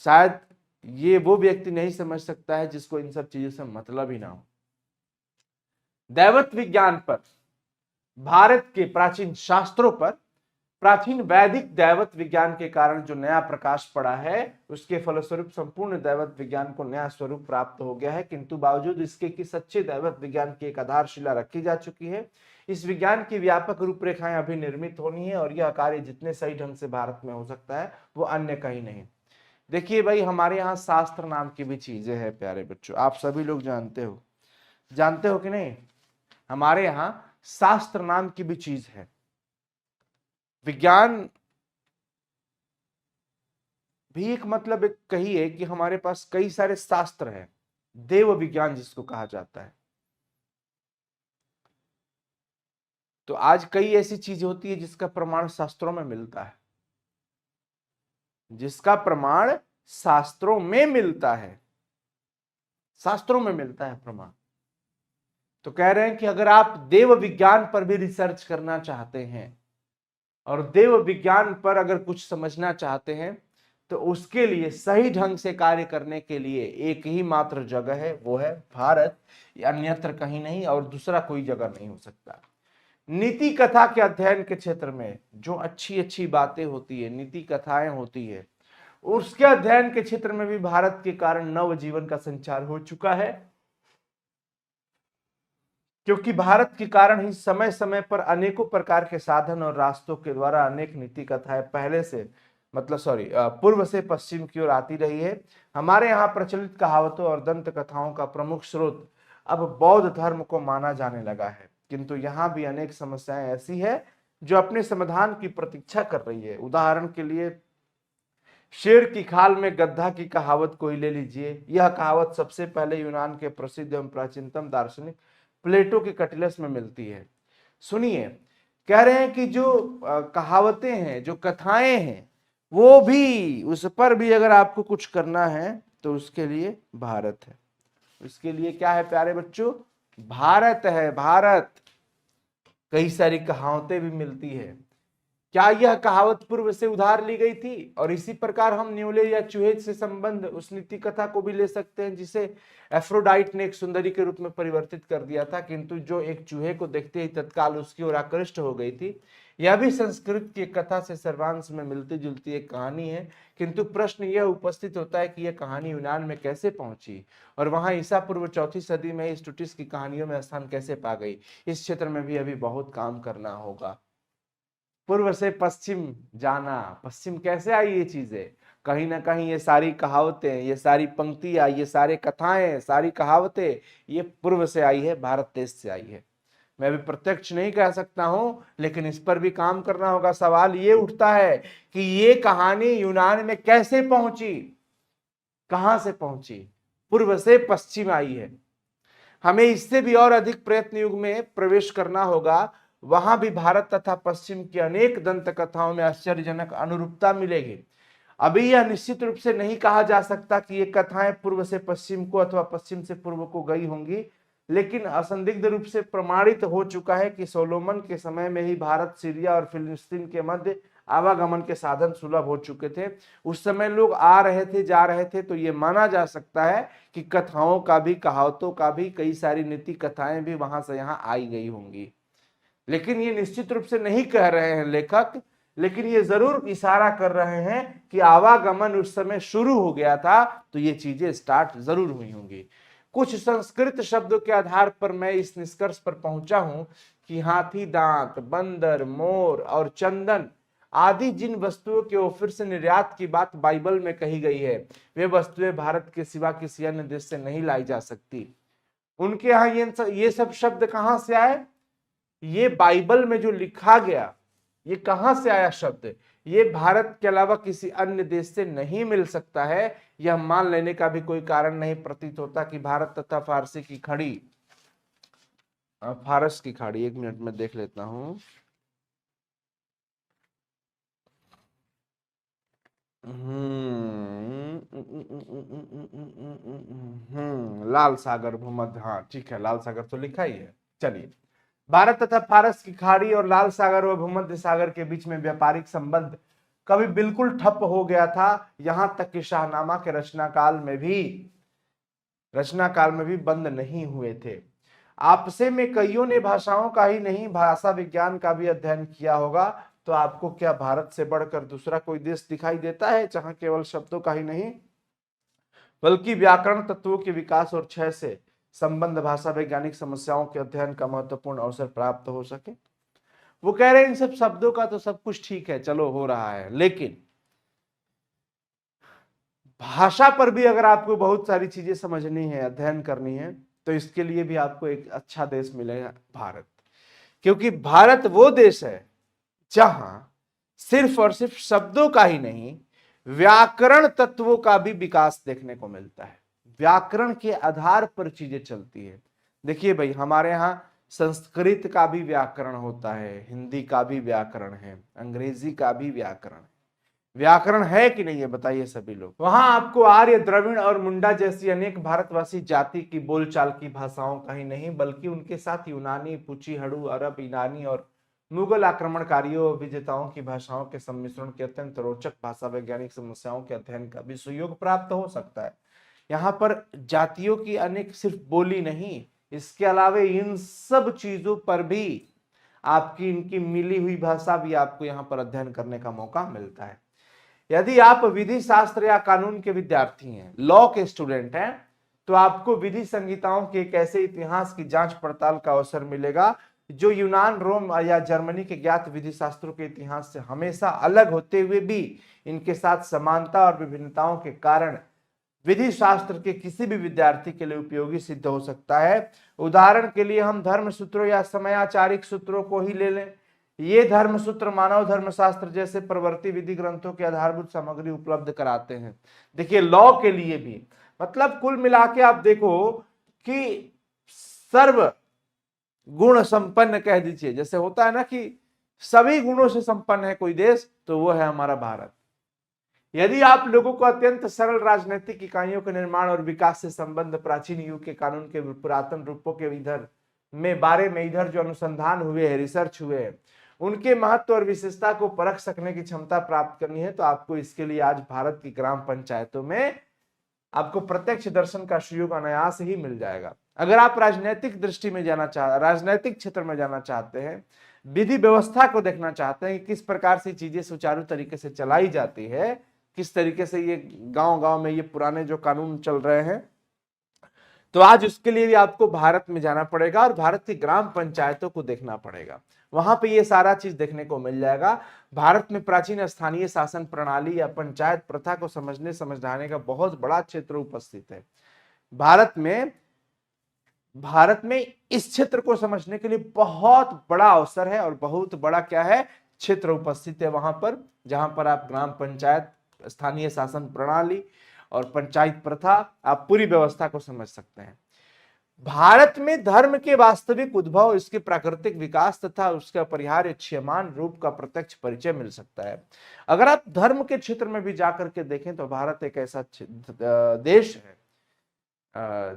A: शायद ये वो व्यक्ति नहीं समझ सकता है जिसको इन सब चीजों से मतलब ही ना हो। दैवत विज्ञान पर, भारत के प्राचीन शास्त्रों पर, प्राचीन वैदिक दैवत विज्ञान के कारण जो नया प्रकाश पड़ा है, उसके फलस्वरूप संपूर्ण दैवत विज्ञान को नया स्वरूप प्राप्त हो गया है। किंतु बावजूद इसके कि सच्चे दैवत विज्ञान की एक आधारशिला रखी जा चुकी है, इस विज्ञान की व्यापक रूपरेखाएं अभी निर्मित होनी है, और यह कार्य जितने सही ढंग से भारत में हो सकता है वो अन्य कहीं नहीं। देखिए भाई, हमारे यहाँ शास्त्र नाम की भी चीजें हैं प्यारे बच्चों, आप सभी लोग जानते हो कि नहीं? हमारे यहाँ शास्त्र नाम की भी चीज है। विज्ञान भी एक मतलब एक कहिए कि हमारे पास कई सारे शास्त्र हैं, देव विज्ञान जिसको कहा जाता है। तो आज कई ऐसी चीज होती है जिसका प्रमाण शास्त्रों में मिलता है, जिसका प्रमाण शास्त्रों में मिलता है, शास्त्रों में मिलता है प्रमाण। तो कह रहे हैं कि अगर आप देव विज्ञान पर भी रिसर्च करना चाहते हैं और देव विज्ञान पर अगर कुछ समझना चाहते हैं, तो उसके लिए सही ढंग से कार्य करने के लिए एक ही मात्र जगह है, वो है भारत, अन्यत्र कहीं नहीं, और दूसरा कोई जगह नहीं हो सकता। नीति कथा के अध्ययन के क्षेत्र में जो अच्छी अच्छी बातें होती है, नीति कथाएं होती है, उसके अध्ययन के क्षेत्र में भी भारत के कारण नव जीवन का संचार हो चुका है, क्योंकि भारत के कारण ही समय समय पर अनेकों प्रकार के साधन और रास्तों के द्वारा अनेक नीति कथाएं पहले से पूर्व से पश्चिम की ओर आती रही है। हमारे यहाँ प्रचलित कहावतों और दंत कथाओं का प्रमुख स्रोत अब बौद्ध धर्म को माना जाने लगा है, किंतु यहाँ भी अनेक समस्याएं ऐसी है जो अपने समाधान की प्रतीक्षा कर रही है। उदाहरण के लिए शेर की खाल में गद्दा की कहावत को ही ले लीजिए। यह कहावत सबसे पहले यूनान के प्रसिद्ध एवं प्राचीनतम दार्शनिक प्लेटो के कटिलस में मिलती है। सुनिए, कह रहे हैं कि जो कहावतें हैं, जो कथाएं हैं, वो भी, उस पर भी अगर आपको कुछ करना है तो उसके लिए भारत है। उसके लिए क्या है प्यारे बच्चों? भारत है, भारत। कई सारी कहावतें भी मिलती है। क्या यह कहावत पूर्व से उधार ली गई थी? और इसी प्रकार हम न्योले या चूहे से संबंध उस नीति कथा को भी ले सकते हैं जिसे एफ्रोडाइट ने एक सुंदरी के रूप में परिवर्तित कर दिया था, किंतु जो एक चूहे को देखते ही तत्काल उसकी ओर आकृष्ट हो गई थी। यह भी संस्कृत की कथा से सर्वांश में मिलती जुलती एक कहानी है, किंतु प्रश्न यह उपस्थित होता है कि यह कहानी यूनान में कैसे पहुंची और वहां ईसा पूर्व 4वीं सदी में स्टूटिस की कहानियों में स्थान कैसे पा गई। इस क्षेत्र में भी अभी बहुत काम करना होगा। पूर्व से पश्चिम जाना, पश्चिम कैसे आई ये चीजें? कहीं ना कहीं ये सारी कहावतें, ये सारी पंक्तियां, ये सारे कथाएं, सारी कहावतें, ये पूर्व से आई है, भारत देश से आई है। मैं अभी प्रत्यक्ष नहीं कह सकता हूं, लेकिन इस पर भी काम करना होगा। सवाल ये उठता है कि ये कहानी यूनान में कैसे पहुंची, कहां से पहुंची? पूर्व से पश्चिम आई है। हमें इससे भी और अधिक प्रयत्न युग में प्रवेश करना होगा। वहां भी भारत तथा पश्चिम की अनेक दंत कथाओं में आश्चर्यजनक अनुरूपता मिलेगी। अभी यह निश्चित रूप से नहीं कहा जा सकता कि ये कथाएं पूर्व से पश्चिम को अथवा पश्चिम से पूर्व को गई होंगी, लेकिन असंदिग्ध रूप से प्रमाणित हो चुका है कि सोलोमन के समय में ही भारत, सीरिया और फिलिस्तीन के मध्य आवागमन के साधन सुलभ हो चुके थे। उस समय लोग आ रहे थे, जा रहे थे, तो ये माना जा सकता है कि कथाओं का भी, कहावतों का भी, कई सारी नीति कथाएं भी वहां से यहाँ आई गई होंगी। लेकिन ये निश्चित रूप से नहीं कह रहे हैं लेखक, लेकिन ये जरूर इशारा कर रहे हैं कि आवागमन उस समय शुरू हो गया था, तो ये चीजें स्टार्ट जरूर हुई होंगी। कुछ संस्कृत शब्दों के आधार पर मैं इस निष्कर्ष पर पहुंचा हूं कि हाथी दांत, बंदर, मोर और चंदन आदि जिन वस्तुओं के फिर से निर्यात की बात बाइबल में कही गई है, वे वस्तुएं भारत के सिवा किसी अन्य देश से नहीं लाई जा सकती। उनके यहाँ ये सब शब्द कहां से आए? ये बाइबल में जो लिखा गया, ये कहां से आया शब्द? ये भारत के अलावा किसी अन्य देश से नहीं मिल सकता है। यह मान लेने का भी कोई कारण नहीं प्रतीत होता कि भारत तथा फारसी की खाड़ी, फारस की खाड़ी, 1 मिनट में देख लेता हूं। लाल सागर भूमध्य, हाँ ठीक है, लाल सागर तो लिखा ही है। चलिए, भारत तथा फारस की खाड़ी और लाल सागर व भूमध्य सागर के बीच में व्यापारिक संबंध कभी बिल्कुल ठप हो गया था। यहां तक कि शाहनामा के रचना काल में भी बंद नहीं हुए थे। आपसे में कईयों ने भाषाओं का ही नहीं, भाषा विज्ञान का भी अध्ययन किया होगा। तो आपको क्या भारत से बढ़कर दूसरा कोई देश दिखाई देता है जहां केवल शब्दों का ही नहीं, बल्कि व्याकरण तत्वों के विकास और क्षय से संबंध भाषा वैज्ञानिक समस्याओं के अध्ययन का महत्वपूर्ण अवसर प्राप्त हो सके? वो कह रहे हैं इन सब शब्दों का तो सब कुछ ठीक है, चलो हो रहा है, लेकिन भाषा पर भी अगर आपको बहुत सारी चीजें समझनी है, अध्ययन करनी है, तो इसके लिए भी आपको एक अच्छा देश मिलेगा, भारत। क्योंकि भारत वो देश है जहां सिर्फ और सिर्फ शब्दों का ही नहीं, व्याकरण तत्वों का भी विकास देखने को मिलता है। व्याकरण के आधार पर चीजें चलती है। देखिए भाई, हमारे यहाँ संस्कृत का भी व्याकरण होता है, हिंदी का भी व्याकरण है, अंग्रेजी का भी व्याकरण है। व्याकरण है कि नहीं है बताइए सभी लोग। वहां आपको आर्य, द्रविड़ और मुंडा जैसी अनेक भारतवासी जाति की बोलचाल की भाषाओं का ही नहीं, बल्कि उनके साथ यूनानी, पुची, हड़ू, अरब, ईरानी और मुगल आक्रमणकारियों, विजेताओं की भाषाओं के सम्मिश्रण के अत्यंत रोचक भाषा वैज्ञानिक समस्याओं के अध्ययन का भी सुयोग प्राप्त हो सकता है। यहाँ पर जातियों की अनेक सिर्फ बोली नहीं, इसके अलावा इन सब चीजों पर भी आपकी इनकी मिली हुई भाषा भी आपको यहाँ पर अध्ययन करने का मौका मिलता है। यदि आप विधि शास्त्र या कानून के विद्यार्थी हैं, लॉ के स्टूडेंट हैं, तो आपको विधि संहिताओं के एक ऐसे इतिहास की जांच पड़ताल का अवसर मिलेगा जो यूनान, रोम या जर्मनी के ज्ञात विधि शास्त्रों के इतिहास से हमेशा अलग होते हुए भी इनके साथ समानता और विभिन्नताओं के कारण विधि शास्त्र के किसी भी विद्यार्थी के लिए उपयोगी सिद्ध हो सकता है। उदाहरण के लिए हम धर्म सूत्रों या समयाचारिक सूत्रों को ही ले लें। ये धर्म सूत्र मानव धर्मशास्त्र जैसे प्रवर्ती विधि ग्रंथों की आधारभूत सामग्री उपलब्ध कराते हैं। देखिए, लॉ के लिए भी, मतलब कुल मिला के आप देखो कि सर्व गुण संपन्न कह दीजिए, जैसे होता है ना कि सभी गुणों से संपन्न है कोई देश, तो वो है हमारा भारत। यदि आप लोगों को अत्यंत सरल राजनीतिक इकाइयों के निर्माण और विकास से संबंध प्राचीन युग के कानून के पुरातन रूपों के बारे में इधर जो अनुसंधान हुए हैं, रिसर्च हुए हैं, उनके महत्व और विशेषता को परख सकने की क्षमता प्राप्त करनी है, तो आपको इसके लिए आज भारत की ग्राम पंचायतों में आपको प्रत्यक्ष दर्शन का सुयोग अनायास ही मिल जाएगा। अगर आप राजनीतिक क्षेत्र में जाना चाहते हैं, विधि व्यवस्था को देखना चाहते हैं कि किस प्रकार से चीजें सुचारू तरीके से चलाई जाती है, किस तरीके से ये गांव-गांव में ये पुराने जो कानून चल रहे हैं, तो आज उसके लिए भी आपको भारत में जाना पड़ेगा और भारत की ग्राम पंचायतों को देखना पड़ेगा। वहां पे ये सारा चीज देखने को मिल जाएगा। भारत में प्राचीन स्थानीय शासन प्रणाली या पंचायत प्रथा को समझाने का बहुत बड़ा क्षेत्र उपस्थित है। भारत में इस क्षेत्र को समझने के लिए बहुत बड़ा अवसर है और बहुत बड़ा क्या है, क्षेत्र उपस्थित है वहां पर, जहां पर आप ग्राम पंचायत, स्थानीय शासन प्रणाली और पंचायत प्रथा, आप पूरी व्यवस्था को समझ सकते हैं। भारत में धर्म के वास्तविक उद्भव, इसके प्राकृतिक विकास तथा उसके अपरिहार्य क्षयमान रूप का प्रत्यक्ष परिचय मिल सकता है। अगर आप धर्म के क्षेत्र में भी जाकर के देखें तो भारत एक ऐसा देश है,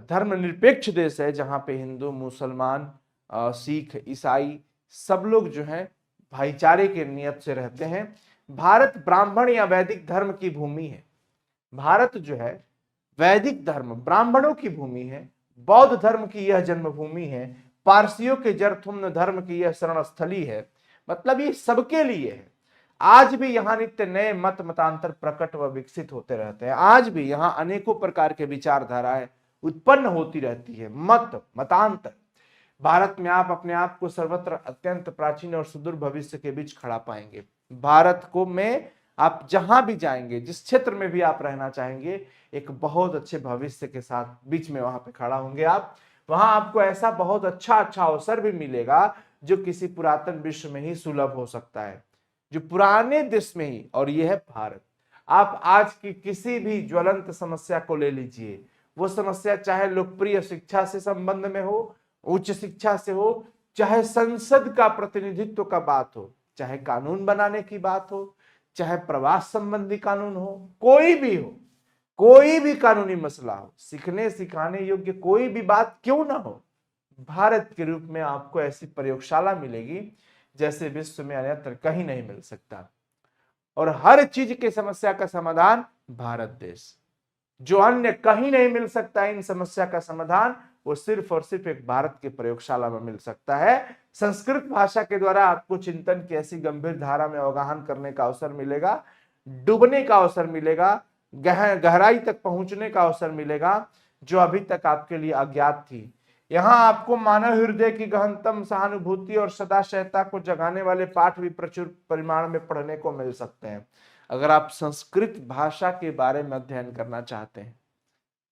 A: धर्मनिरपेक्ष देश है, जहां पे हिंदू, मुसलमान, सिख, ईसाई सब लोग जो है भाईचारे के नियत से रहते हैं। भारत ब्राह्मण या वैदिक धर्म की भूमि है। भारत जो है वैदिक धर्म, ब्राह्मणों की भूमि है। बौद्ध धर्म की यह जन्मभूमि है। पारसियों के जरथुम्न धर्म की यह शरण स्थली है। मतलब ये सबके लिए है। आज भी यहाँ नित्य नए मतांतर प्रकट व विकसित होते रहते हैं। आज भी यहाँ अनेकों प्रकार के विचारधाराएं उत्पन्न होती रहती है, मतांतर। भारत में आप अपने आप को सर्वत्र अत्यंत प्राचीन और सुदूर भविष्य के बीच खड़ा पाएंगे। भारत को में आप जहां भी जाएंगे, जिस क्षेत्र में भी आप रहना चाहेंगे, एक बहुत अच्छे भविष्य के साथ बीच में वहां पे खड़ा होंगे आप। वहां आपको ऐसा बहुत अच्छा अवसर भी मिलेगा जो किसी पुरातन विश्व में ही सुलभ हो सकता है, जो पुराने देश में ही, और यह है भारत। आप आज की किसी भी ज्वलंत समस्या को ले लीजिए, वो समस्या चाहे लोकप्रिय शिक्षा से संबंध में हो, उच्च शिक्षा से हो, चाहे संसद का प्रतिनिधित्व का बात हो, चाहे कानून बनाने की बात हो, चाहे प्रवास संबंधी कानून हो, कोई भी हो, कोई भी कानूनी मसला हो, सीखने सिखाने योग्य कोई भी बात क्यों ना हो, भारत के रूप में आपको ऐसी प्रयोगशाला मिलेगी जैसे विश्व में अन्यत्र कहीं नहीं मिल सकता। और हर चीज की समस्या का समाधान भारत देश, जो अन्य कहीं नहीं मिल सकता, इन समस्या का समाधान वो सिर्फ और सिर्फ एक भारत की प्रयोगशाला में मिल सकता है। संस्कृत भाषा के द्वारा आपको चिंतन की ऐसी गंभीर धारा में अवगाहन करने का अवसर मिलेगा, डूबने का अवसर मिलेगा, गहराई तक पहुंचने का अवसर मिलेगा जो अभी तक आपके लिए अज्ञात थी। यहाँ आपको मानव हृदय की गहनतम सहानुभूति और सदाशयता को जगाने वाले पाठ भी प्रचुर परिमाण में पढ़ने को मिल सकते हैं। अगर आप संस्कृत भाषा के बारे में अध्ययन करना चाहते हैं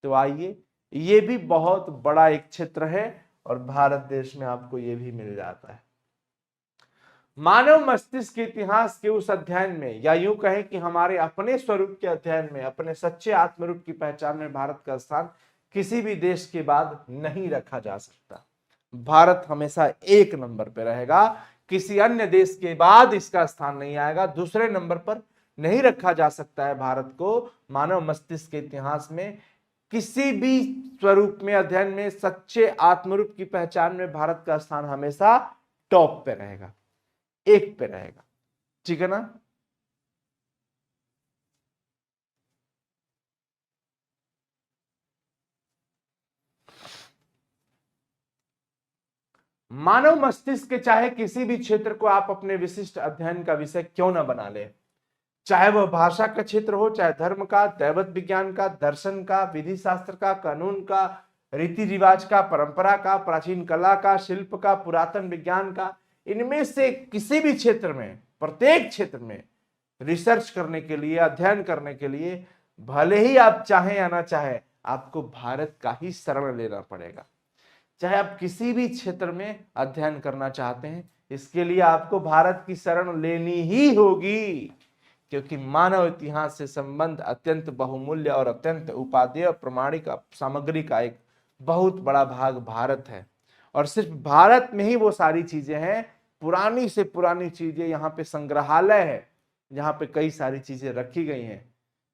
A: तो आइए, ये भी बहुत बड़ा एक क्षेत्र है और भारत देश में आपको ये भी मिल जाता है। मानव मस्तिष्क के इतिहास के उस अध्ययन में, या यूं कहें कि हमारे अपने स्वरूप के अध्ययन में, अपने सच्चे आत्मरूप की पहचान में भारत का स्थान किसी भी देश के बाद नहीं रखा जा सकता। भारत हमेशा एक नंबर पे रहेगा, किसी अन्य देश के बाद इसका स्थान नहीं आएगा, दूसरे नंबर पर नहीं रखा जा सकता है भारत को। मानव मस्तिष्क के इतिहास में किसी भी स्वरूप में, अध्ययन में, सच्चे आत्मरूप की पहचान में भारत का स्थान हमेशा टॉप पे रहेगा, एक पे रहेगा। ठीक है ना। मानव मस्तिष्क के चाहे किसी भी क्षेत्र को आप अपने विशिष्ट अध्ययन का विषय क्यों न बना ले, चाहे वह भाषा का क्षेत्र हो, चाहे धर्म का, दैवत विज्ञान का, दर्शन का, विधि शास्त्र का, कानून का, रीति रिवाज का, परंपरा का, प्राचीन कला का, शिल्प का, पुरातन विज्ञान का, इनमें से किसी भी क्षेत्र में, प्रत्येक क्षेत्र में रिसर्च करने के लिए, अध्ययन करने के लिए, भले ही आप चाहें या ना चाहें, आपको भारत का ही शरण लेना पड़ेगा। चाहे आप किसी भी क्षेत्र में अध्ययन करना चाहते हैं, इसके लिए आपको भारत की शरण लेनी ही होगी, क्योंकि मानव इतिहास से संबंध अत्यंत बहुमूल्य और अत्यंत उपादेय प्रमाणिक सामग्री का एक बहुत बड़ा भाग भारत है। और सिर्फ भारत में ही वो सारी चीजें हैं, पुरानी से पुरानी चीजें, यहाँ पे संग्रहालय है जहाँ पे कई सारी चीजें रखी गई हैं।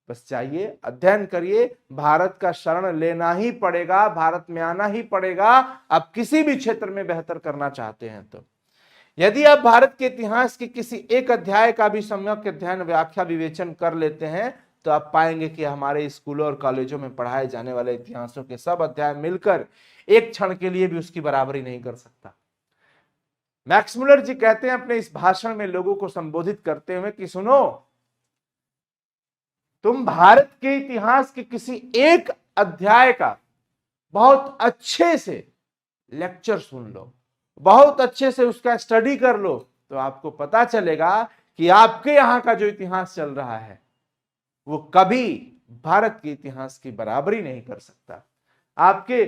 A: बस चाहिए, अध्ययन करिए, भारत का शरण लेना ही पड़ेगा, भारत में आना ही पड़ेगा, आप किसी भी क्षेत्र में बेहतर करना चाहते हैं तो। यदि आप भारत के इतिहास के किसी एक अध्याय का भी सम्यक अध्ययन, व्याख्या, विवेचन कर लेते हैं तो आप पाएंगे कि हमारे स्कूलों और कॉलेजों में पढ़ाए जाने वाले इतिहासों के सब अध्याय मिलकर एक क्षण के लिए भी उसकी बराबरी नहीं कर सकता। मैक्स मुलर जी कहते हैं अपने इस भाषण में लोगों को संबोधित करते हुए कि सुनो, तुम भारत के इतिहास के किसी एक अध्याय का बहुत अच्छे से लेक्चर सुन लो, बहुत अच्छे से उसका स्टडी कर लो, तो आपको पता चलेगा कि आपके यहां का जो इतिहास चल रहा है वो कभी भारत के इतिहास की बराबरी नहीं कर सकता। आपके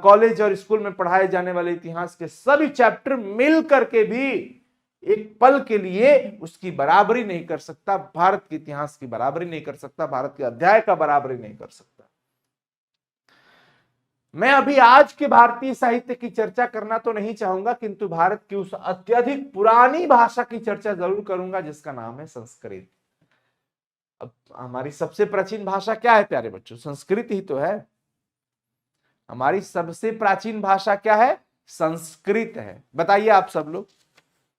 A: कॉलेज और स्कूल में पढ़ाए जाने वाले इतिहास के सभी चैप्टर मिल करके भी एक पल के लिए उसकी बराबरी नहीं कर सकता, भारत के इतिहास की बराबरी नहीं कर सकता, भारत के अध्याय का बराबरी नहीं कर सकता। मैं अभी आज के भारतीय साहित्य की चर्चा करना तो नहीं चाहूंगा, किंतु भारत की उस अत्यधिक पुरानी भाषा की चर्चा जरूर करूंगा जिसका नाम है संस्कृत। अब हमारी सबसे प्राचीन भाषा क्या है प्यारे बच्चों? संस्कृत ही तो है। हमारी सबसे प्राचीन भाषा क्या है? संस्कृत है। बताइए आप सब लोग,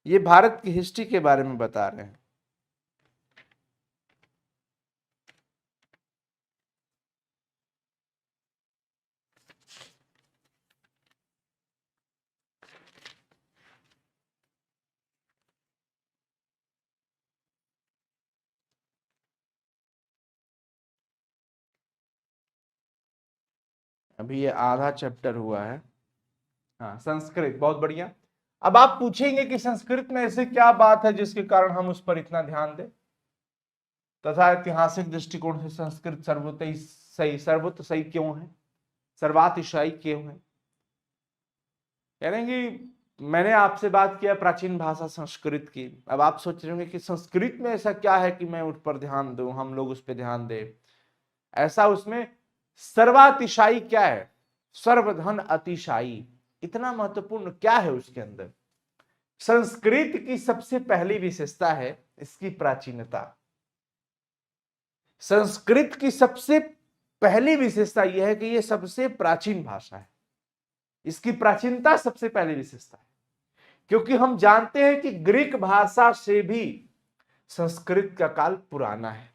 A: ये भारत की हिस्ट्री के बारे में बता रहे हैं। अभी ये आधा चैप्टर हुआ है। हाँ, संस्कृत, बहुत बढ़िया। अब आप पूछेंगे कि संस्कृत में ऐसे क्या बात है जिसके कारण हम उस पर इतना ध्यान दें, तथा ऐतिहासिक दृष्टिकोण से संस्कृत सर्वोत्तम सही क्यों है, सर्वातिशायी क्यों है? यानी मैंने आपसे बात किया प्राचीन भाषा संस्कृत की, अब आप सोच रहे होंगे कि संस्कृत में ऐसा क्या है कि मैं उस पर ध्यान दूं, हम लोग उस पर ध्यान दें। ऐसा उसमें सर्वातिशायी क्या है, सर्वधन अतिशायी, इतना महत्वपूर्ण क्या है उसके अंदर? संस्कृत की सबसे पहली विशेषता है इसकी प्राचीनता। संस्कृत की सबसे पहली विशेषता यह है कि यह सबसे प्राचीन भाषा है। इसकी प्राचीनता सबसे पहली विशेषता है, क्योंकि हम जानते हैं कि ग्रीक भाषा से भी संस्कृत का काल पुराना है।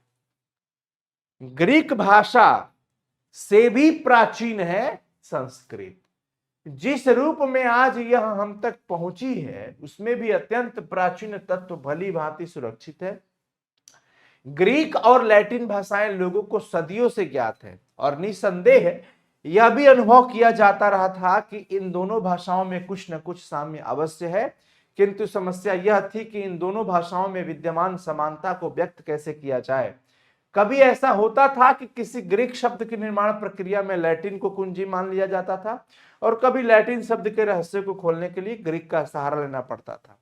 A: ग्रीक भाषा से भी प्राचीन है संस्कृत। जिस रूप में आज यह हम तक पहुंची है उसमें भी अत्यंत प्राचीन तत्व भली भांति सुरक्षित है। ग्रीक और लैटिन भाषाएं लोगों को सदियों से ज्ञात है और निसंदेह यह भी अनुभव किया जाता रहा था कि इन दोनों भाषाओं में कुछ न कुछ साम्य अवश्य है, किंतु समस्या यह थी कि इन दोनों भाषाओं में विद्यमान समानता को व्यक्त कैसे किया जाए। कभी ऐसा होता था कि किसी ग्रीक शब्द की निर्माण प्रक्रिया में लैटिन को कुंजी मान लिया जाता था और कभी लैटिन शब्द के रहस्य को खोलने के लिए ग्रीक का सहारा लेना पड़ता था।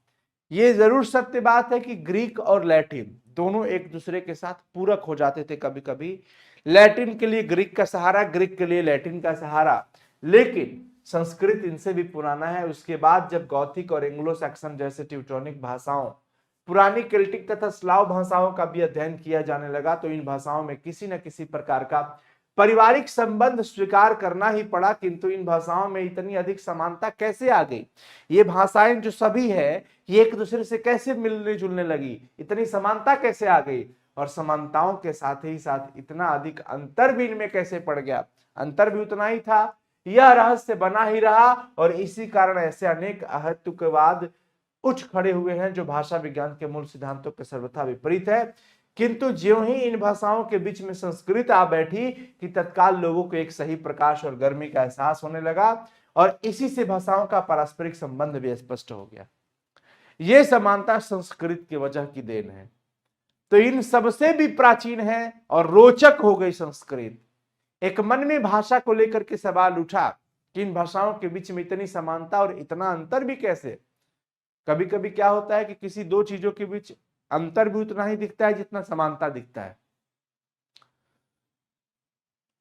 A: यह जरूर सत्य बात है कि ग्रीक और लैटिन दोनों एक दूसरे के साथ पूरक हो जाते थे। कभी कभी लैटिन के लिए ग्रीक का सहारा, ग्रीक के लिए लैटिन का सहारा, लेकिन संस्कृत इनसे भी पुराना है। उसके बाद जब गौथिक और एंग्लो सैक्सन जैसे ट्यूटोनिक भाषाओं, पुरानी केल्टिक तथा स्लाव भाषाओं का भी अध्ययन किया जाने लगा तो इन भाषाओं में किसी न किसी प्रकार का पारिवारिक संबंध स्वीकार करना ही पड़ा। किंतु इन भाषाओं में इतनी अधिक समानता कैसे आ गई? ये भाषाएं जो सभी है ये एक दूसरे से कैसे मिलने जुलने लगी? इतनी समानता कैसे आ गई? और समानताओं के साथ ही साथ इतना अधिक अंतर भी इनमें कैसे पड़ गया? अंतर भी उतना ही था यह रहस्य बना ही रहा और इसी कारण ऐसे अनेक अहेतुकवाद उठ खड़े हुए हैं जो भाषा विज्ञान के मूल सिद्धांतों के सर्वथा विपरीत है। किंतु ज्यों ही इन भाषाओं के बीच में संस्कृत आ बैठी कि तत्काल लोगों को एक सही प्रकाश और गर्मी का एहसास होने लगा और इसी से भाषाओं का पारस्परिक संबंध भी स्पष्ट हो गया। यह समानता संस्कृत की वजह की देन है। तो इन सबसे भी प्राचीन है और रोचक हो गई संस्कृत। एक मन में भाषा को लेकर के सवाल उठा कि इन भाषाओं के बीच में इतनी समानता और इतना अंतर भी कैसे। कभी कभी क्या होता है कि किसी दो चीजों के बीच अंतर भी उतना ही दिखता है जितना समानता दिखता है।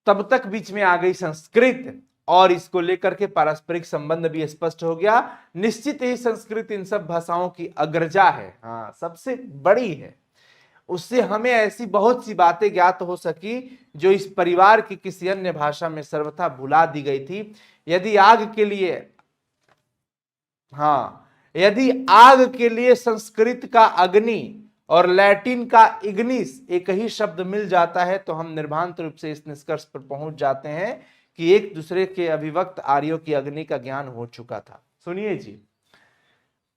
A: तब तक बीच में आ गई संस्कृत और इसको लेकर के पारस्परिक संबंध भी स्पष्ट हो गया। निश्चित ही संस्कृत इन सब भाषाओं की अग्रजा है, हाँ सबसे बड़ी है। उससे हमें ऐसी बहुत सी बातें ज्ञात हो सकी जो इस परिवार की किसी अन्य भाषा में सर्वथा भुला दी गई थी। यदि आग के लिए संस्कृत का अग्नि और लैटिन का इग्निस एक ही शब्द मिल जाता है तो हम निर्भांत रूप से इस निष्कर्ष पर पहुंच जाते हैं कि एक दूसरे के अभिव्यक्त आर्यों की अग्नि का ज्ञान हो चुका था। सुनिए जी,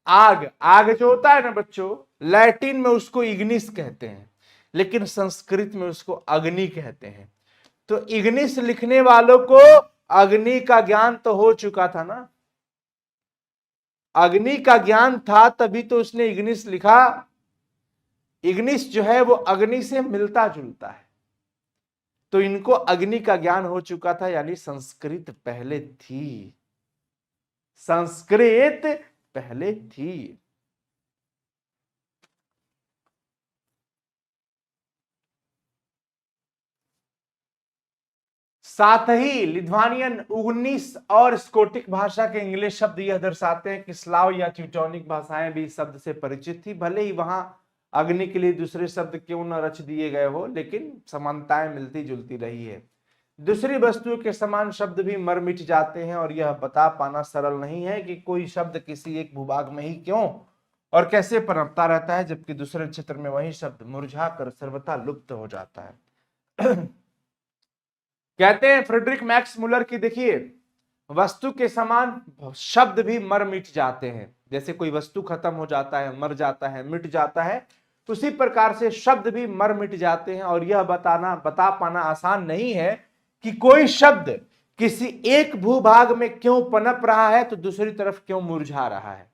A: आग जो होता है ना बच्चों, लैटिन में उसको इग्निस कहते हैं लेकिन संस्कृत में उसको अग्नि कहते हैं। तो इग्निस लिखने वालों को अग्नि का ज्ञान तो हो चुका था ना, अग्नि का ज्ञान था तभी तो उसने इग्निस लिखा। इग्निस जो है वो अग्नि से मिलता जुलता है, तो इनको अग्नि का ज्ञान हो चुका था, यानी संस्कृत पहले थी, संस्कृत पहले थी। साथ ही लिथुआनियन, 19 और स्कोटिक भाषा के इंग्लिश शब्द यह दर्शाते हैं कि स्लाव या ट्यूटोनिक भाषाएं भी इस शब्द से परिचित थी। भले ही वहां अग्नि के लिए दूसरे शब्द क्यों न रच दिए गए हो, लेकिन समानताएं मिलती जुलती रही है। दूसरी वस्तुओं के समान शब्द भी मर मिट जाते हैं और यह बता पाना सरल नहीं है कि कोई शब्द किसी एक भूभाग में ही क्यों और कैसे पनपता रहता है जबकि दूसरे क्षेत्र में वही शब्द मुरझा कर सर्वथा लुप्त हो जाता है। कहते हैं फ्रेडरिक मैक्स मुलर की, देखिए वस्तु के समान शब्द भी मर मिट जाते हैं। जैसे कोई वस्तु खत्म हो जाता है, मर जाता है, मिट जाता है, तो उसी प्रकार से शब्द भी मर मिट जाते हैं और यह बता पाना आसान नहीं है कि कोई शब्द किसी एक भूभाग में क्यों पनप रहा है तो दूसरी तरफ क्यों मुरझा रहा है।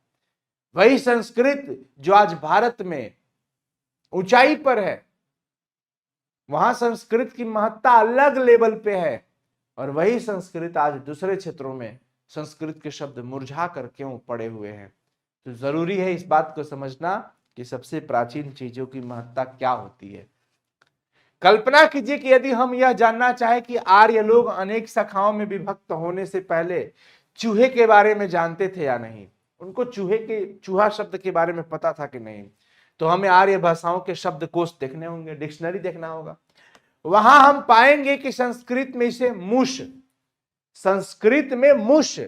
A: वही संस्कृत जो आज भारत में ऊंचाई पर है, वहां संस्कृत की महत्ता अलग लेवल पे है, और वही संस्कृत आज दूसरे क्षेत्रों में संस्कृत के शब्द मुरझा कर क्यों पड़े हुए हैं। तो जरूरी है इस बात को समझना कि सबसे प्राचीन चीजों की महत्ता क्या होती है। कल्पना कीजिए कि यदि हम यह जानना चाहे कि आर्य लोग अनेक शाखाओं में विभक्त होने से पहले चूहे के बारे में जानते थे या नहीं, उनको चूहा शब्द के बारे में पता था कि नहीं, तो हमें आर्य भाषाओं के शब्दकोश देखने होंगे, डिक्शनरी देखना होगा। वहां हम पाएंगे कि संस्कृत में इसे मुष, संस्कृत में मुष,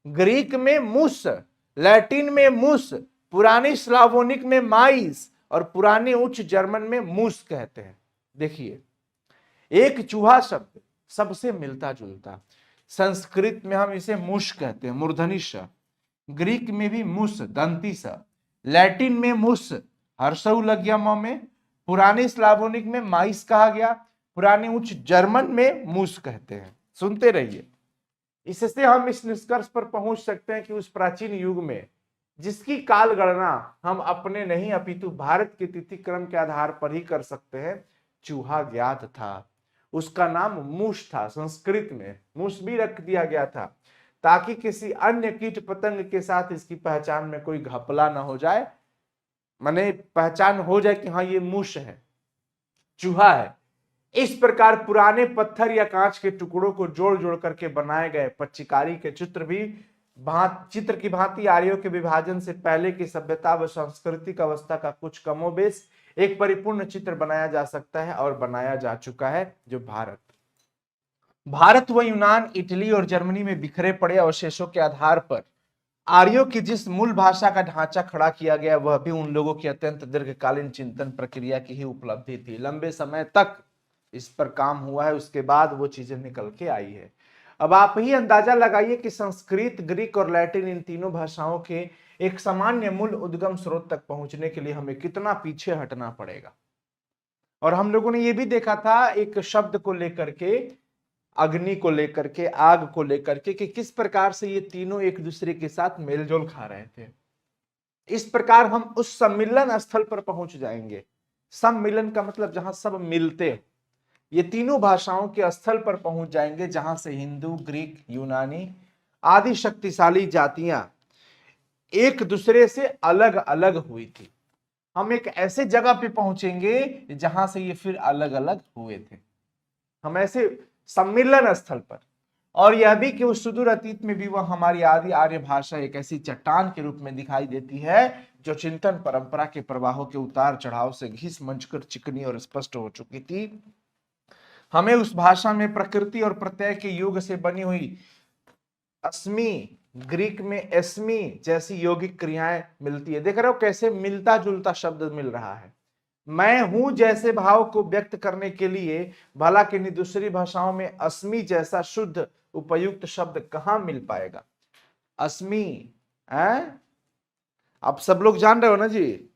A: ग्रीक में मुस, लैटिन में मुस, पुरानी स्लावोनिक में माइस और पुराने उच्च जर्मन में मूस कहते हैं। देखिए एक चूहा शब्द सबसे मिलता जुलता, संस्कृत में हम इसे मुष कहते हैं, मूर्धनी श, ग्रीक में भी मुस दंती स, लैटिन में मुस हर्षऊ लग्या म में, पुरानी स्लावोनिक में माइस कहा गया, पुरानी उच्च जर्मन में मूस कहते हैं। सुनते रहिए, इससे हम इस निष्कर्ष पर पहुंच सकते हैं कि उस प्राचीन युग में जिसकी काल गणना हम अपने नहीं अपितु भारत के तिथि क्रम के आधार पर ही कर सकते हैं, चूहा ज्ञात था, उसका नाम मूस था। संस्कृत में मूस भी रख दिया गया था ताकि किसी अन्य कीट पतंग के साथ इसकी पहचान में कोई घपला ना हो जाए, माने पहचान हो जाए कि हाँ ये मूस है, चूहा है। इस प्रकार पुराने पत्थर या कांच के टुकड़ों को जोड़ जोड़ करके बनाए गए पच्चीकारी के चित्र भी चित्र की भांति आर्यों के विभाजन से पहले की सभ्यता व सांस्कृतिक अवस्था का कुछ कमोबेश एक परिपूर्ण चित्र बनाया जा सकता है और बनाया जा चुका है। जो भारत व यूनान, इटली और जर्मनी में बिखरे पड़े अवशेषों के आधार पर आर्यों की जिस मूल भाषा का ढांचा खड़ा किया गया वह भी उन लोगों की अत्यंत दीर्घकालीन चिंतन प्रक्रिया की ही उपलब्धि थी। लंबे समय तक इस पर काम हुआ है, उसके बाद वो चीजें निकल के आई है। अब आप ही अंदाजा लगाइए कि संस्कृत, ग्रीक और लैटिन इन तीनों भाषाओं के एक सामान्य मूल उद्गम स्रोत तक पहुंचने के लिए हमें कितना पीछे हटना पड़ेगा। और हम लोगों ने यह भी देखा था एक शब्द को लेकर के, अग्नि को लेकर के, आग को लेकर के, कि किस प्रकार से ये तीनों एक दूसरे के साथ मेलजोल खा रहे थे। इस प्रकार हम उस सम्मिलन स्थल पर पहुंच जाएंगे। सम्मिलन का मतलब जहां सब मिलते, ये तीनों भाषाओं के स्थल पर पहुंच जाएंगे जहां से हिंदू, ग्रीक, यूनानी आदि शक्तिशाली जातियां एक दूसरे से अलग अलग हुई थी। हम एक ऐसे जगह पे पहुंचेंगे जहां से ये फिर अलग अलग हुए थे। हम ऐसे सम्मिलन स्थल पर, और यह भी कि उस सुदूर अतीत में भी वह हमारी आदि आर्य भाषा एक ऐसी चट्टान के रूप में दिखाई देती है जो चिंतन परंपरा के प्रवाहों के उतार चढ़ाव से घिस मंचकर चिकनी और स्पष्ट हो चुकी थी। हमें उस भाषा में प्रकृति और प्रत्यय के योग से बनी हुई अस्मि, ग्रीक में एस्मी जैसी यौगिक क्रियाएं मिलती है। देख रहे हो कैसे मिलता जुलता शब्द मिल रहा है। मैं हूं जैसे भाव को व्यक्त करने के लिए भला किन्हीं दूसरी भाषाओं में अस्मि जैसा शुद्ध उपयुक्त शब्द कहां मिल पाएगा। अस्मि है, आप सब लोग जान रहे हो ना जी,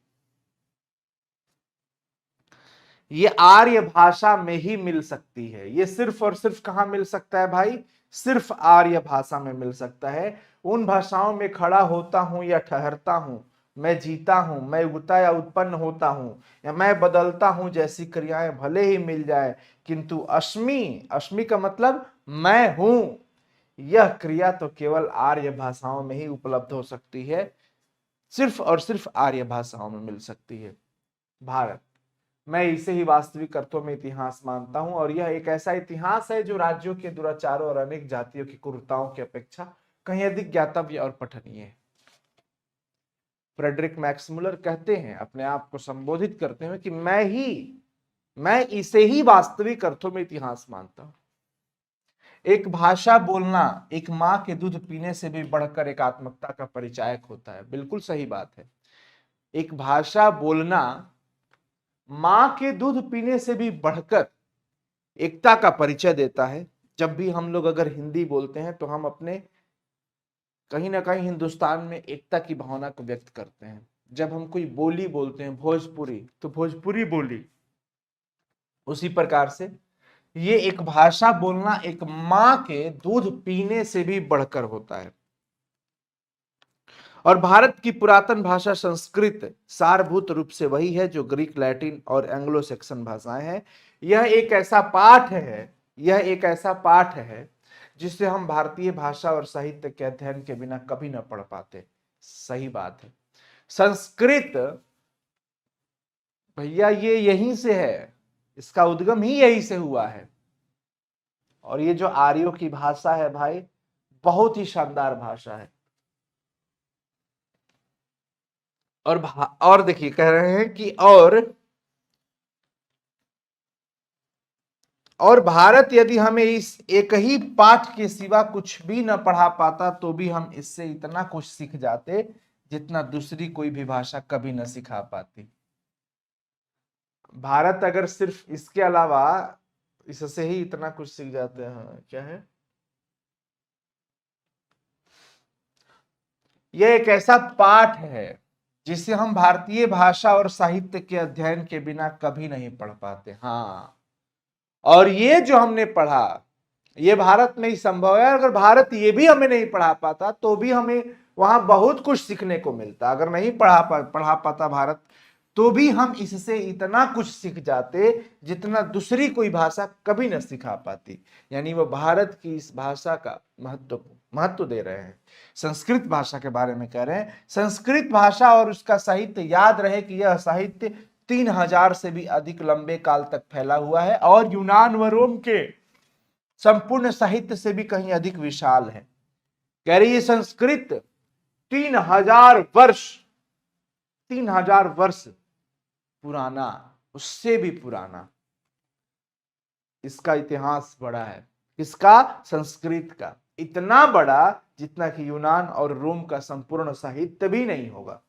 A: ये आर्य भाषा में ही मिल सकती है। ये सिर्फ और सिर्फ कहां मिल सकता है भाई, सिर्फ आर्य भाषा में मिल सकता है। उन भाषाओं में खड़ा होता हूं या ठहरता हूं, मैं जीता हूं, मैं उगता या उत्पन्न होता हूं, या मैं बदलता हूं जैसी क्रियाएं भले ही मिल जाए, किंतु अस्मि, अस्मि का मतलब मैं हूं, यह क्रिया तो केवल आर्य भाषाओं में ही उपलब्ध हो सकती है, सिर्फ और सिर्फ आर्य भाषाओं में मिल सकती है। भारत, मैं इसे ही वास्तविक अर्थों में इतिहास मानता हूं, और यह एक ऐसा इतिहास है जो राज्यों के दुराचारों और अनेक जातियों की क्रूरताओं की अपेक्षा कहीं अधिक ज्ञातव्य और पठनीय है। फ्रेडरिक मैक्समुलर कहते हैं, अपने आप को संबोधित करते हुए, कि मैं इसे ही वास्तविक अर्थों में इतिहास मानता हूं। एक भाषा बोलना एक मां के दूध पीने से भी बढ़कर एक आत्मकता का परिचायक होता है। बिल्कुल सही बात है। एक भाषा बोलना मां के दूध पीने से भी बढ़कर एकता का परिचय देता है। जब भी हम लोग अगर हिंदी बोलते हैं तो हम अपने कहीं ना कहीं हिंदुस्तान में एकता की भावना को व्यक्त करते हैं। जब हम कोई बोली बोलते हैं भोजपुरी, तो भोजपुरी बोली, उसी प्रकार से ये एक भाषा बोलना एक मां के दूध पीने से भी बढ़कर होता है। और भारत की पुरातन भाषा संस्कृत सारभूत रूप से वही है जो ग्रीक, लैटिन और एंग्लो सैक्सन भाषाएं हैं। यह एक ऐसा पाठ है जिसे हम भारतीय भाषा और साहित्य के अध्ययन के बिना कभी न पढ़ पाते। सही बात है। संस्कृत भैया ये यहीं से है, इसका उद्गम ही यहीं से हुआ है। और ये जो आर्यों की भाषा है भाई, बहुत ही शानदार भाषा है। और देखिए कह रहे हैं कि और भारत यदि हमें इस एक ही पाठ के सिवा कुछ भी न पढ़ा पाता तो भी हम इससे इतना कुछ सीख जाते जितना दूसरी कोई भी भाषा कभी न सिखा पाती। भारत अगर सिर्फ इसके अलावा इससे ही इतना कुछ सीख जाते हैं, क्या है, यह एक ऐसा पाठ है जिसे हम भारतीय भाषा और साहित्य के अध्ययन के बिना कभी नहीं पढ़ पाते। हाँ, और ये जो हमने पढ़ा ये भारत में ही संभव है। अगर भारत ये भी हमें नहीं पढ़ा पाता तो भी हमें वहां बहुत कुछ सीखने को मिलता। अगर नहीं पढ़ा पाता भारत तो भी हम इससे इतना कुछ सीख जाते जितना दूसरी कोई भाषा कभी न सिखा पाती। यानी वो भारत की इस भाषा का महत्व दे रहे हैं। संस्कृत भाषा के बारे में कह रहे हैं। संस्कृत भाषा और उसका साहित्य, याद रहे कि यह साहित्य 3000 से भी अधिक लंबे काल तक फैला हुआ है और यूनान व रोम के संपूर्ण साहित्य से भी कहीं अधिक विशाल है। कह रही है संस्कृत 3000 वर्ष पुराना, उससे भी पुराना इसका इतिहास बड़ा है। इसका, संस्कृत का, इतना बड़ा जितना कि यूनान और रोम का संपूर्ण साहित्य भी नहीं होगा।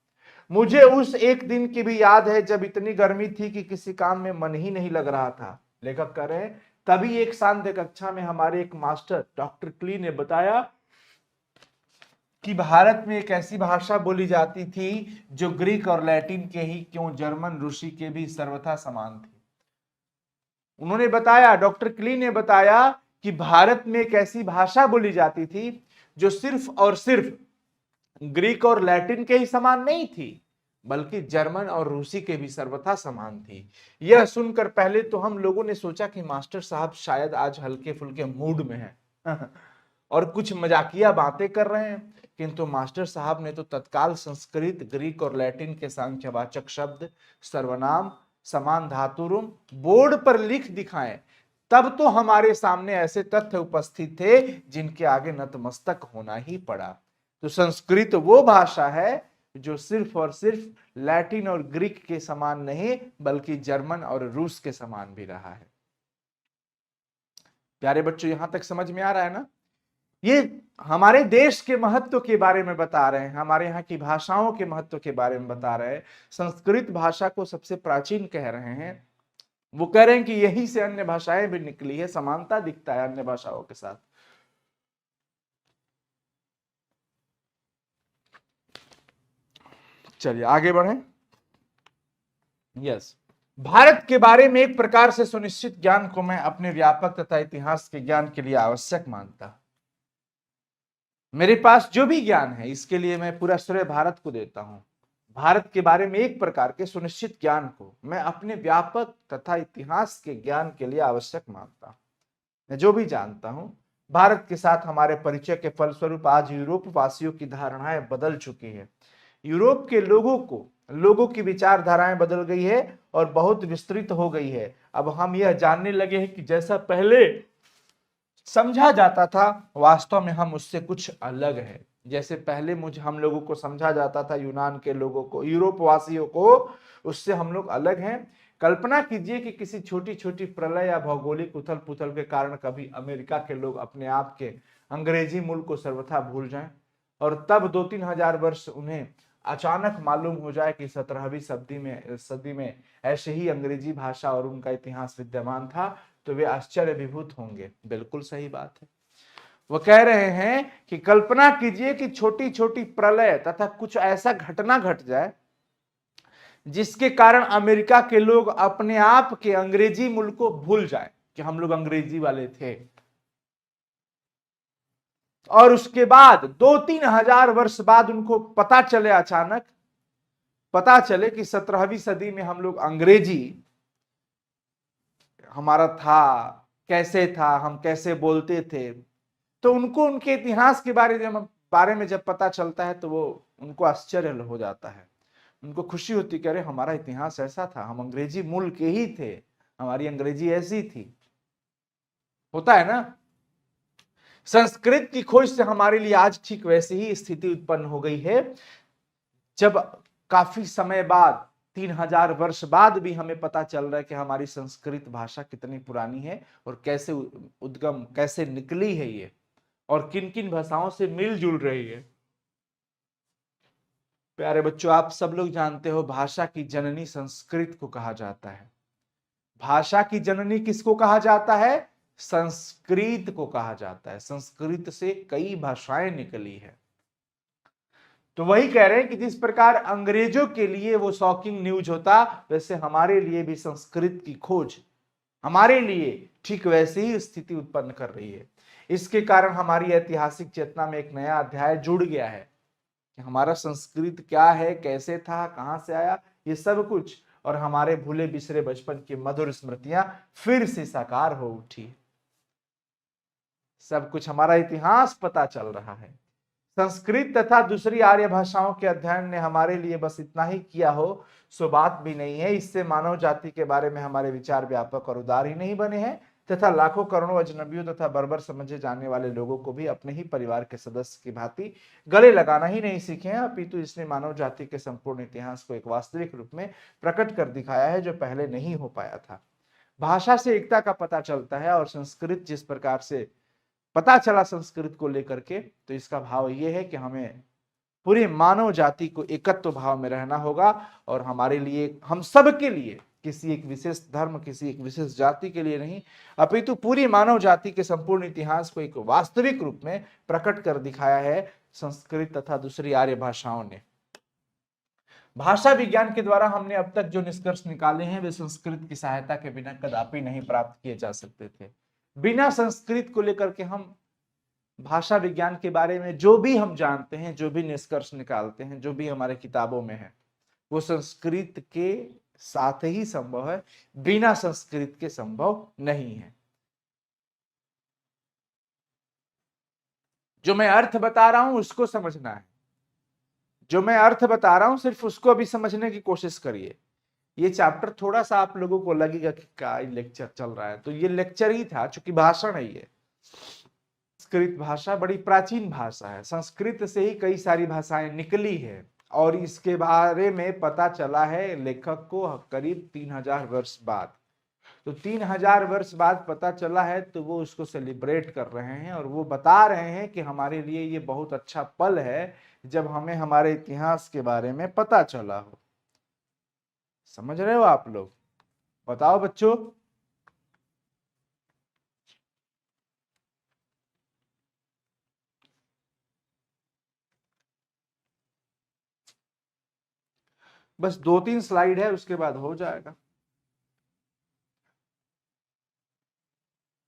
A: मुझे उस एक दिन की भी याद है जब इतनी गर्मी थी कि किसी काम में मन ही नहीं लग रहा था। लेखक कह रहे हैं तभी एक शांत कक्षा में हमारे एक मास्टर डॉक्टर क्ली ने बताया कि भारत में एक ऐसी भाषा बोली जाती थी जो ग्रीक और लैटिन के ही क्यों जर्मन रूसी के भी सर्वथा समान थी। उन्होंने बताया, डॉक्टर क्ली ने बताया कि भारत में एक ऐसी भाषा बोली जाती थी जो सिर्फ और सिर्फ ग्रीक और लैटिन के ही समान नहीं थी, बल्कि जर्मन और रूसी के भी सर्वथा समान थी। यह सुनकर पहले तो हम लोगों ने सोचा कि मास्टर साहब शायद आज हल्के फुल्के मूड में हैं और कुछ मजाकिया बातें कर रहे हैं, किंतु मास्टर साहब ने तो तत्काल संस्कृत, ग्रीक और लैटिन के सांख्यवाचक शब्द, सर्वनाम, समान धातुरूम बोर्ड पर लिख दिखाए। तब तो हमारे सामने ऐसे तथ्य उपस्थित थे जिनके आगे नतमस्तक होना ही पड़ा। तो संस्कृत वो भाषा है जो सिर्फ और सिर्फ लैटिन और ग्रीक के समान नहीं, बल्कि जर्मन और रूस के समान भी रहा है। प्यारे बच्चों, यहां तक समझ में आ रहा है ना? ये हमारे देश के महत्व के बारे में बता रहे हैं, हमारे यहाँ की भाषाओं के महत्व के बारे में बता रहे हैं। संस्कृत भाषा को सबसे प्राचीन कह रहे हैं। वो कह रहे हैं कि यहीं से अन्य भाषाएं भी निकली है, समानता दिखता है अन्य भाषाओं के साथ। चलिए आगे बढ़ें। यस, भारत के बारे में एक प्रकार से सुनिश्चित ज्ञान को मैं अपने व्यापक तथा इतिहास के ज्ञान के लिए आवश्यक मानता। मेरे पास जो भी ज्ञान है इसके लिए मैं पूरा श्रेय भारत को देता हूं। भारत के बारे में एक प्रकार के सुनिश्चित ज्ञान को मैं अपने व्यापक तथा इतिहास के ज्ञान के लिए आवश्यक मानता। मैं जो भी जानता हूं, भारत के साथ हमारे परिचय के फलस्वरूप आज यूरोप वासियों की धारणाएं बदल चुकी है। यूरोप के लोगों की विचारधाराएं बदल गई है और बहुत विस्तृत हो गई है। अब हम यह जानने लगे हैं कि जैसा पहले समझा जाता था, वास्तव में हम उससे कुछ अलग है। जैसे पहले हम लोगों को समझा जाता था, यूनान के लोगों को, यूरोप वासियों को, उससे हम लोग अलग हैं। कल्पना कीजिए कि किसी छोटी छोटी प्रलय या भौगोलिक उथल पुथल के कारण कभी अमेरिका के लोग अपने आप के अंग्रेजी मूल को सर्वथा भूल जाएं और तब 2-3 हजार वर्ष उन्हें अचानक मालूम हो जाए कि 17वीं सदी में ऐसे ही अंग्रेजी भाषा और उनका इतिहास विद्यमान था, तो वे आश्चर्य विभूत होंगे। बिल्कुल सही बात है। वो कह रहे हैं कि कल्पना कीजिए कि छोटी छोटी प्रलय तथा कुछ ऐसा घटना घट जाए जिसके कारण अमेरिका के लोग अपने आप के अंग्रेजी मूल को भूल जाए कि हम लोग अंग्रेजी वाले थे, और उसके बाद 2-3 हजार वर्ष बाद उनको पता चले, अचानक पता चले कि 17वीं सदी में हम लोग अंग्रेजी हमारा था, कैसे था, हम कैसे बोलते थे। तो उनको उनके इतिहास के बारे में जब पता चलता है तो वो उनको आश्चर्य हो जाता है, उनको खुशी होती कि अरे हमारा इतिहास ऐसा था, हम अंग्रेजी मूल के ही थे, हमारी अंग्रेजी ऐसी थी। होता है ना? संस्कृत की खोज से हमारे लिए आज ठीक वैसी ही स्थिति उत्पन्न हो गई है। जब काफी समय बाद, 3000 वर्ष बाद भी हमें पता चल रहा है कि हमारी संस्कृत भाषा कितनी पुरानी है और कैसे उद्गम, कैसे निकली है ये, और किन किन भाषाओं से मिलजुल रही है। प्यारे बच्चों, आप सब लोग जानते हो भाषा की जननी संस्कृत को कहा जाता है। भाषा की जननी किसको कहा जाता है? संस्कृत को कहा जाता है। संस्कृत से कई भाषाएं निकली है। तो वही कह रहे हैं कि जिस प्रकार अंग्रेजों के लिए वो शॉकिंग न्यूज होता, वैसे हमारे लिए भी संस्कृत की खोज हमारे लिए ठीक वैसी ही स्थिति उत्पन्न कर रही है। इसके कारण हमारी ऐतिहासिक चेतना में एक नया अध्याय जुड़ गया है कि हमारा संस्कृत क्या है, कैसे था, कहां से आया, ये सब कुछ, और हमारे भूले बिसरे बचपन की मधुर स्मृतियां फिर से साकार हो उठी। सब कुछ हमारा इतिहास पता चल रहा है। संस्कृत तथा दूसरी आर्य भाषाओं के अध्ययन ने हमारे लिए बस इतना ही किया हो सो बात भी नहीं है। इससे मानव जाति के बारे में हमारे विचार व्यापक और उदार ही नहीं बने हैं, तथा लाखों करोड़ों अजनबियों तथा बर्बर समझे जाने वाले लोगों को भी अपने ही परिवार के सदस्य की भांति गले लगाना ही नहीं सीखे हैं, अपितु इसने मानव जाति के संपूर्ण इतिहास को एक वास्तविक रूप में प्रकट कर दिखाया है जो पहले नहीं हो पाया था। भाषा से एकता का पता चलता है, और संस्कृत जिस प्रकार से पता चला संस्कृत को लेकर के, तो इसका भाव ये है कि हमें पूरी मानव जाति को एकत्व भाव में रहना होगा, और हमारे लिए, हम सब के लिए किसी एक विशेष धर्म, किसी एक विशेष जाति के लिए नहीं, अपितु पूरी मानव जाति के संपूर्ण इतिहास को एक वास्तविक रूप में प्रकट कर दिखाया है संस्कृत तथा दूसरी आर्य भाषाओं ने। भाषा विज्ञान के द्वारा हमने अब तक जो निष्कर्ष निकाले हैं वे संस्कृत की सहायता के बिना कदापि नहीं प्राप्त किए जा सकते थे। बिना संस्कृत को लेकर के हम भाषा विज्ञान के बारे में जो भी हम जानते हैं, जो भी निष्कर्ष निकालते हैं, जो भी हमारे किताबों में है, वो संस्कृत के साथ ही संभव है, बिना संस्कृत के संभव नहीं है। जो मैं अर्थ बता रहा हूं उसको समझना है, जो मैं अर्थ बता रहा हूं सिर्फ उसको अभी समझने की कोशिश करिए। ये चैप्टर थोड़ा सा आप लोगों को लगेगा कि क्या लेक्चर चल रहा है, तो ये लेक्चर ही था, चूंकि भाषण है ये। संस्कृत भाषा बड़ी प्राचीन भाषा है, संस्कृत से ही कई सारी भाषाएं निकली है और इसके बारे में पता चला है लेखक को करीब 3000 वर्ष बाद। तो 3000 वर्ष बाद पता चला है तो वो उसको सेलिब्रेट कर रहे हैं और वो बता रहे हैं कि हमारे लिए ये बहुत अच्छा पल है जब हमें हमारे इतिहास के बारे में पता चला हो। समझ रहे हो आप लोग? बताओ बच्चों। बस 2-3 स्लाइड है, उसके बाद हो जाएगा।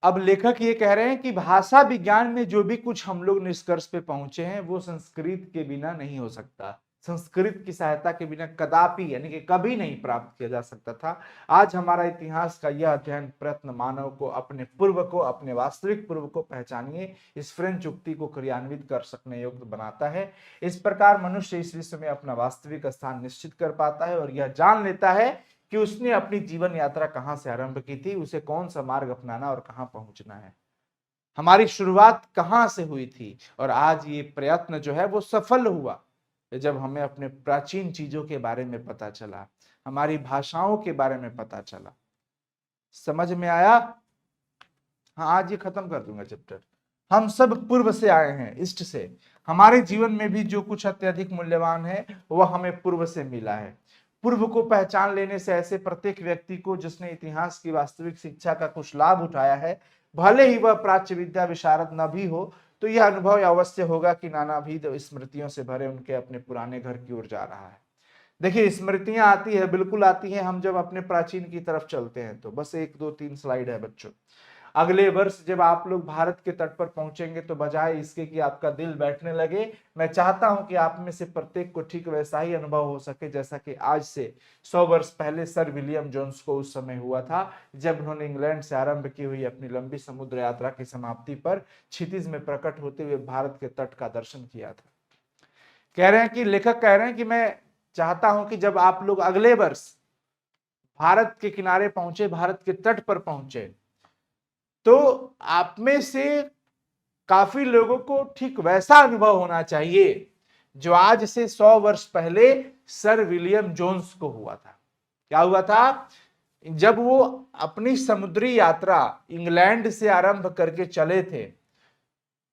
A: अब लेखक ये कह रहे हैं कि भाषा विज्ञान में जो भी कुछ हम लोग निष्कर्ष पे पहुंचे हैं वो संस्कृत के बिना नहीं हो सकता, संस्कृत की सहायता के बिना कदापि यानी कि कभी नहीं प्राप्त किया जा सकता था। आज हमारा इतिहास का यह अध्ययन प्रयत्न मानव को अपने पूर्व को, अपने वास्तविक पूर्व को पहचानिए, इस फ्रेंच उक्ति को क्रियान्वित कर सकने योग्य बनाता है। इस प्रकार मनुष्य इस विश्व में अपना वास्तविक स्थान निश्चित कर पाता है और यह जान लेता है कि उसने अपनी जीवन यात्रा कहां से आरंभ की थी, उसे कौन सा मार्ग अपनाना और कहां पहुंचना है, हमारी शुरुआत कहां से हुई थी। और आज ये प्रयत्न जो है वो सफल हुआ जब हमें अपने प्राचीन चीजों के बारे में पता चला, हमारी भाषाओं के बारे में पता चला। समझ में आया? हाँ, आज ये खत्म कर दूंगा चैप्टर। हम सब पूर्व से आए हैं, ईस्ट से। हमारे जीवन में भी जो कुछ अत्यधिक मूल्यवान है वह हमें पूर्व से मिला है। पूर्व को पहचान लेने से ऐसे प्रत्येक व्यक्ति को जिसने इतिहास की वास्तविक शिक्षा का कुछ लाभ उठाया है, भले ही वह प्राच्य विद्या विशारद न भी हो, तो यह अनुभव अवश्य होगा कि नानाविध स्मृतियों से भरे उनके अपने पुराने घर की ओर जा रहा है। देखिए, स्मृतियां आती है, बिल्कुल आती है हम जब अपने प्राचीन की तरफ चलते हैं तो। बस 1-2-3 स्लाइड है बच्चों। अगले वर्ष जब आप लोग भारत के तट पर पहुंचेंगे तो बजाय इसके कि आपका दिल बैठने लगे, मैं चाहता हूं कि आप में से प्रत्येक को ठीक वैसा ही अनुभव हो सके जैसा कि आज से 100 वर्ष पहले सर विलियम जोन्स को उस समय हुआ था जब उन्होंने इंग्लैंड से आरंभ की हुई अपनी लंबी समुद्र यात्रा की समाप्ति पर क्षितिज में प्रकट होते हुए भारत के तट का दर्शन किया था। कह रहे हैं कि लेखक कह रहे हैं कि मैं चाहता हूं कि जब आप लोग अगले वर्ष भारत के किनारे पहुंचे, भारत के तट पर पहुंचे, तो आप में से काफी लोगों को ठीक वैसा अनुभव होना चाहिए जो आज से 100 वर्ष पहले सर विलियम जोन्स को हुआ था। क्या हुआ था? जब वो अपनी समुद्री यात्रा इंग्लैंड से आरंभ करके चले थे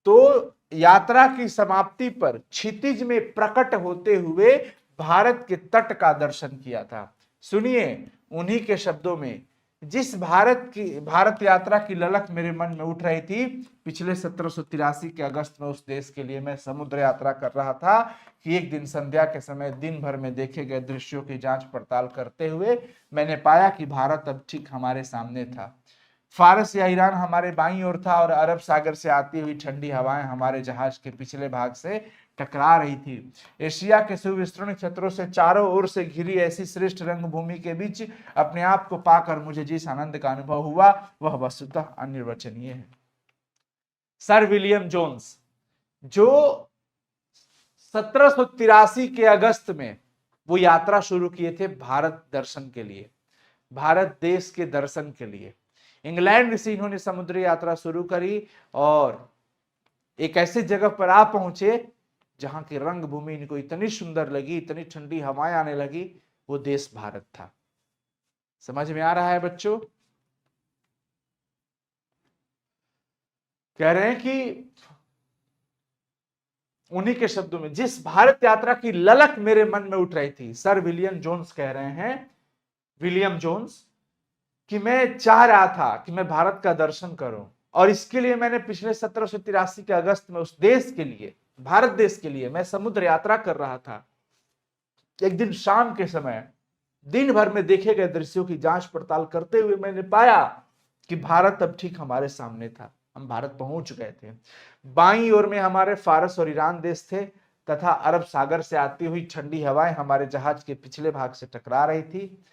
A: तो यात्रा की समाप्ति पर क्षितिज में प्रकट होते हुए भारत के तट का दर्शन किया था। सुनिए उन्हीं के शब्दों में, जिस भारत यात्रा की ललक मेरे मन में उठ रही थी पिछले 1783 के अगस्त में, उस देश के लिए मैं समुद्र यात्रा कर रहा था कि एक दिन संध्या के समय दिन भर में देखे गए दृश्यों की जांच पड़ताल करते हुए मैंने पाया कि भारत अब ठीक हमारे सामने था। फारस या ईरान हमारे बाईं ओर था और अरब सागर से आती हुई ठंडी हवाएं हमारे जहाज के पिछले भाग से टकरा रही थी। एशिया के सुविस्तृण क्षेत्रों से चारों ओर से घिरी ऐसी श्रेष्ठ रंगभूमि के बीच अपने आप को पाकर मुझे जिस आनंद का अनुभव हुआ वह वस्तुतः अनिर्वचनीय है। सर विलियम जोन्स जो 1783 के अगस्त में वो यात्रा शुरू किए थे भारत दर्शन के लिए, भारत देश के दर्शन के लिए। इंग्लैंड से इन्होंने समुद्री यात्रा शुरू करी और एक ऐसी जगह पर आ पहुंचे जहां की रंगभूमि इनको इतनी सुंदर लगी, इतनी ठंडी हवाएं आने लगी, वो देश भारत था। समझ में आ रहा है बच्चों? कह रहे हैं कि उन्हीं के शब्दों में, जिस भारत यात्रा की ललक मेरे मन में उठ रही थी, सर विलियम जोन्स कह रहे हैं, विलियम जोन्स कि मैं चाह रहा था कि मैं भारत का दर्शन करूं, और इसके लिए मैंने पिछले 1783 के अगस्त में उस देश के लिए, भारत देश के लिए मैं समुद्र यात्रा कर रहा था। एक दिन शाम के समय दिन भर में देखे गए दृश्यों की जांच पड़ताल करते हुए मैंने पाया कि भारत अब ठीक हमारे सामने था। हम भारत पहुंच गए थे। बाईं ओर में हमारे फारस और ईरान देश थे तथा अरब सागर से आती हुई ठंडी हवाएं हमारे जहाज के पिछले भाग से टकरा रही थी।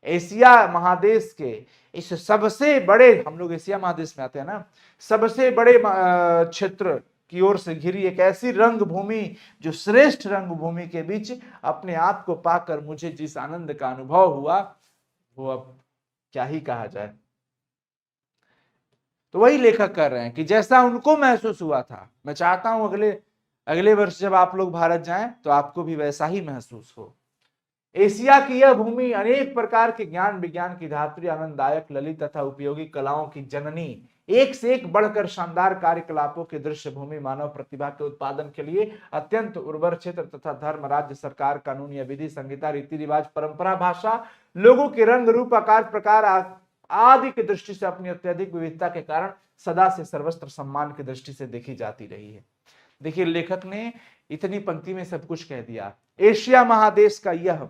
A: एशिया महादेश के इस सबसे बड़े, हम लोग एशिया महादेश में आते हैं ना, सबसे बड़े क्षेत्र की ओर से घिरी एक ऐसी रंगभूमि, जो श्रेष्ठ रंगभूमि के बीच अपने आप को पाकर मुझे जिस आनंद का अनुभव हुआ वो अब क्या ही कहा जाए। तो वही लेखक कर रहे हैं कि जैसा उनको महसूस हुआ था, मैं चाहता हूं अगले वर्ष जब आप लोग भारत जाएं तो आपको भी वैसा ही महसूस हो। एशिया की यह भूमि अनेक प्रकार के ज्ञान विज्ञान की धात्री, आनंददायक, ललित तथा उपयोगी कलाओं की जननी, एक से एक बढ़कर शानदार कार्यकलापों की दृश्य भूमि, मानव प्रतिभा के उत्पादन के लिए अत्यंत उर्वर क्षेत्र तथा धर्म, राज्य, सरकार, कानून या विधि, संहिता, रीति रिवाज, परंपरा, भाषा, लोगों के रंग रूप, आकार प्रकार आदि की दृष्टि से अपनी अत्यधिक विविधता के कारण सदा से सर्वत्र सम्मान की दृष्टि से देखी जाती रही है। देखिए, लेखक ने इतनी पंक्ति में सब कुछ कह दिया। एशिया महादेश का यह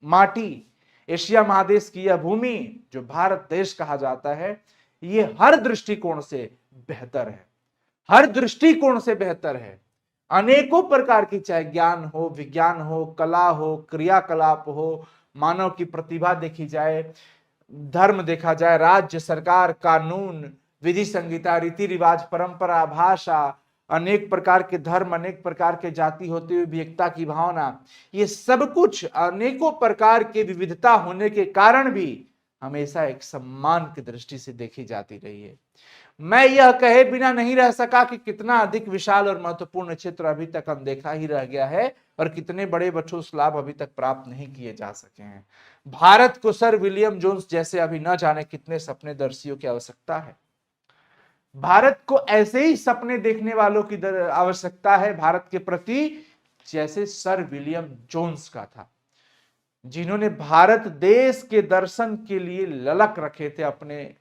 A: माटी, एशिया महादेश की यह भूमि जो भारत देश कहा जाता है, ये हर दृष्टिकोण से बेहतर है, हर दृष्टिकोण से बेहतर है। अनेकों प्रकार की, चाहे ज्ञान हो, विज्ञान हो, कला हो, क्रियाकलाप हो, मानव की प्रतिभा देखी जाए, धर्म देखा जाए, राज्य, सरकार, कानून, विधि, संहिता, रीति रिवाज, परंपरा, भाषा, अनेक प्रकार के धर्म, अनेक प्रकार के जाति होते हुए भी एकता की भावना, ये सब कुछ अनेकों प्रकार के विविधता होने के कारण भी हमेशा एक सम्मान की दृष्टि से देखी जाती रही है। मैं यह कहे बिना नहीं रह सका कि कितना अधिक विशाल और महत्वपूर्ण क्षेत्र अभी तक अनदेखा ही रह गया है और कितने बड़े बठोस लाभ अभी तक प्राप्त नहीं किए जा सके हैं। भारत को सर विलियम जोन्स जैसे अभी न जाने कितने सपने दर्शियों की आवश्यकता है। भारत को ऐसे ही सपने देखने वालों की आवश्यकता है भारत के प्रति, जैसे सर विलियम जोन्स का था, जिन्होंने भारत देश के दर्शन के लिए ललक रखे थे अपने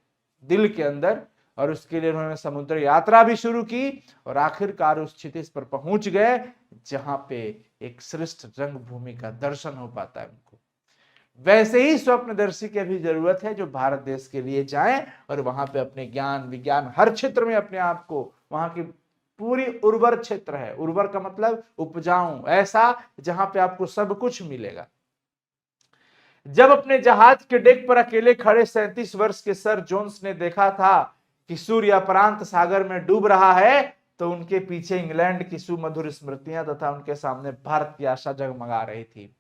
A: दिल के अंदर, और उसके लिए उन्होंने समुद्र यात्रा भी शुरू की और आखिरकार उस क्षितिज पर पहुंच गए जहां पे एक श्रेष्ठ रंगभूमि का दर्शन हो पाता है उनको। वैसे ही स्वप्नदर्शी की भी जरूरत है जो भारत देश के लिए जाएं और वहां पे अपने ज्ञान विज्ञान हर क्षेत्र में अपने आप को, वहां की पूरी उर्वर क्षेत्र है, उर्वर का मतलब उपजाऊ, ऐसा जहां पे आपको सब कुछ मिलेगा। जब अपने जहाज के डेक पर अकेले खड़े 37 वर्ष के सर जोन्स ने देखा था कि सूर्य अपरांत सागर में डूब रहा है, तो उनके पीछे इंग्लैंड की सुमधुर स्मृतियां तथा उनके सामने भारत की आशा जगमगा रही थी।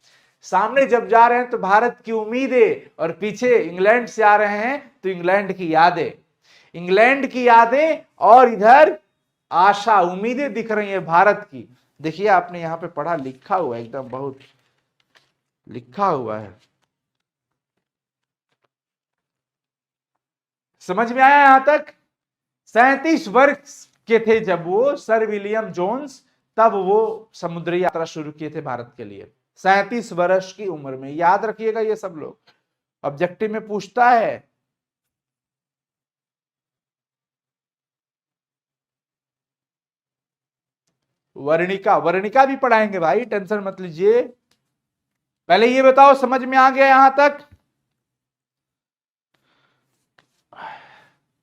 A: सामने जब जा रहे हैं तो भारत की उम्मीदें, और पीछे इंग्लैंड से आ रहे हैं तो इंग्लैंड की यादें, इंग्लैंड की यादें, और इधर आशा, उम्मीदें दिख रही है भारत की। देखिए, आपने यहां पे पढ़ा, लिखा हुआ है, एकदम बहुत लिखा हुआ है, समझ में आया यहां तक? 37 वर्ष के थे जब वो सर विलियम जोन्स, तब वो समुद्री यात्रा शुरू किए थे भारत के लिए, 37 वर्ष की उम्र में। याद रखिएगा, ये सब लोग ऑब्जेक्टिव में पूछता है। वर्णिका भी पढ़ाएंगे भाई, टेंशन मत लीजिए। पहले ये बताओ, समझ में आ गया यहां तक?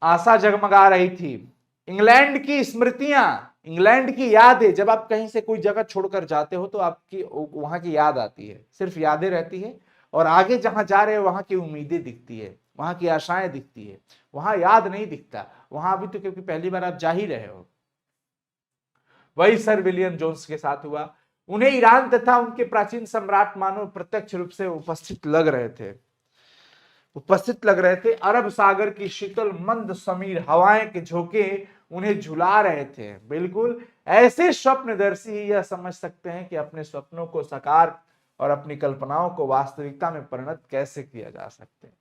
A: आशा जगमगा रही थी, इंग्लैंड की स्मृतियां, इंग्लैंड की यादें। जब आप कहीं से कोई जगह छोड़कर जाते हो तो आपकी वहां की याद आती है, सिर्फ यादें रहती है, और आगे जहां जा रहे हो वहां की उम्मीदें दिखती है, वहां की आशाएं दिखती है, वहां याद नहीं दिखता। वहां अभी तो क्योंकि पहली बार आप जा ही रहे हो। वही सर विलियम जोन्स के साथ हुआ। उन्हें ईरान तथा उनके प्राचीन सम्राट मानो प्रत्यक्ष रूप से उपस्थित लग रहे थे। अरब सागर की शीतल मंद समीर हवाएं के झोंके उन्हें झुला रहे थे। बिल्कुल ऐसे स्वप्नदर्शी ही यह समझ सकते हैं कि अपने स्वप्नों को साकार और अपनी कल्पनाओं को वास्तविकता में परिणत कैसे किया जा सकते हैं।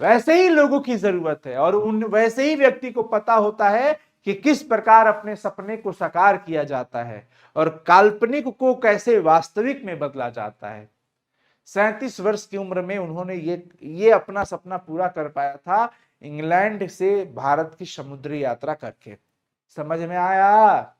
A: वैसे ही लोगों की जरूरत है, और वैसे ही व्यक्ति को पता होता है कि किस प्रकार अपने सपने को साकार किया जाता है और काल्पनिक को कैसे वास्तविक में बदला जाता है। 37 वर्ष की उम्र में उन्होंने ये अपना सपना पूरा कर पाया था, इंग्लैंड से भारत की समुद्री यात्रा करके। समझ में आया?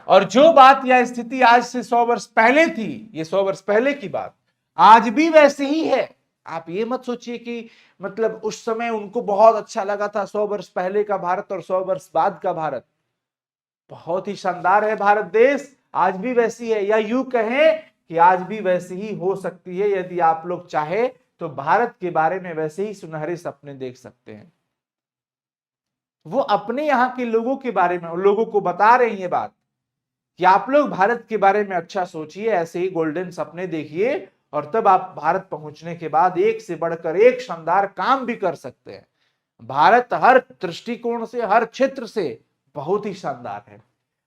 A: और जो बात या स्थिति आज से 100 वर्ष पहले थी, ये 100 वर्ष पहले की बात आज भी वैसे ही है। आप ये मत सोचिए कि मतलब उस समय उनको बहुत अच्छा लगा था 100 वर्ष पहले का भारत और 100 वर्ष बाद का भारत। बहुत ही शानदार है भारत देश, आज भी वैसी है, या यूं कहें कि आज भी वैसी ही हो सकती है। यदि आप लोग चाहे तो भारत के बारे में वैसे ही सुनहरे सपने देख सकते हैं। वो अपने यहाँ के लोगों के बारे में लोगों को बता रही है बात कि आप लोग भारत के बारे में अच्छा सोचिए, ऐसे ही गोल्डन सपने देखिए, और तब आप भारत पहुंचने के बाद एक से बढ़कर एक शानदार काम भी कर सकते हैं। भारत हर दृष्टिकोण से, हर क्षेत्र से बहुत ही शानदार है।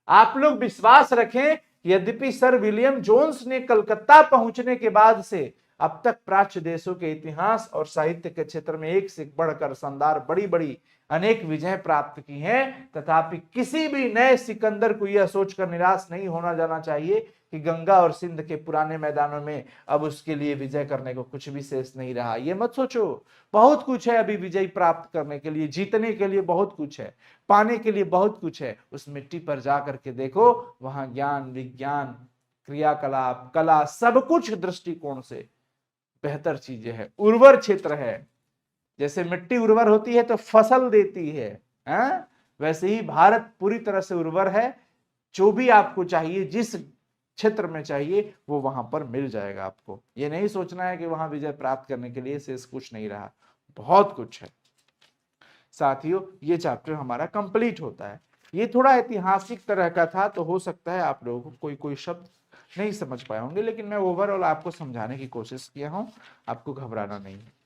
A: आप लोग विश्वास रखें, यद्यपि सर विलियम जोन्स ने कलकत्ता पहुंचने के बाद से अब तक प्राच्य देशों के इतिहास और साहित्य के क्षेत्र में एक से बढ़कर शानदार बड़ी बड़ी अनेक विजय प्राप्त की हैं, तथापि किसी भी नए सिकंदर को यह सोचकर निराश नहीं होना जाना चाहिए कि गंगा और सिंध के पुराने मैदानों में अब उसके लिए विजय करने को कुछ भी शेष नहीं रहा। ये मत सोचो, बहुत कुछ है अभी विजय प्राप्त करने के लिए, जीतने के लिए बहुत कुछ है, पाने के लिए बहुत कुछ है। उस मिट्टी पर जा करके देखो, वहां ज्ञान, विज्ञान, क्रियाकलाप, कला, सब कुछ दृष्टिकोण से बेहतर चीजें हैं, उर्वर क्षेत्र है। जैसे मिट्टी उर्वर होती है तो फसल देती है, वैसे ही भारत पूरी तरह से उर्वर है। जो भी आपको चाहिए, जिस क्षेत्र में चाहिए, वो वहां पर मिल जाएगा आपको। ये नहीं सोचना है कि वहां विजय प्राप्त करने के लिए शेष कुछ नहीं रहा, बहुत कुछ है। साथियों, ये चैप्टर हमारा कंप्लीट होता है। ये थोड़ा ऐतिहासिक तरह का था, तो हो सकता है आप लोगों को कोई शब्द नहीं समझ पाए होंगे, लेकिन मैं ओवरऑल आपको समझाने की कोशिश किया हूं, आपको घबराना नहीं है।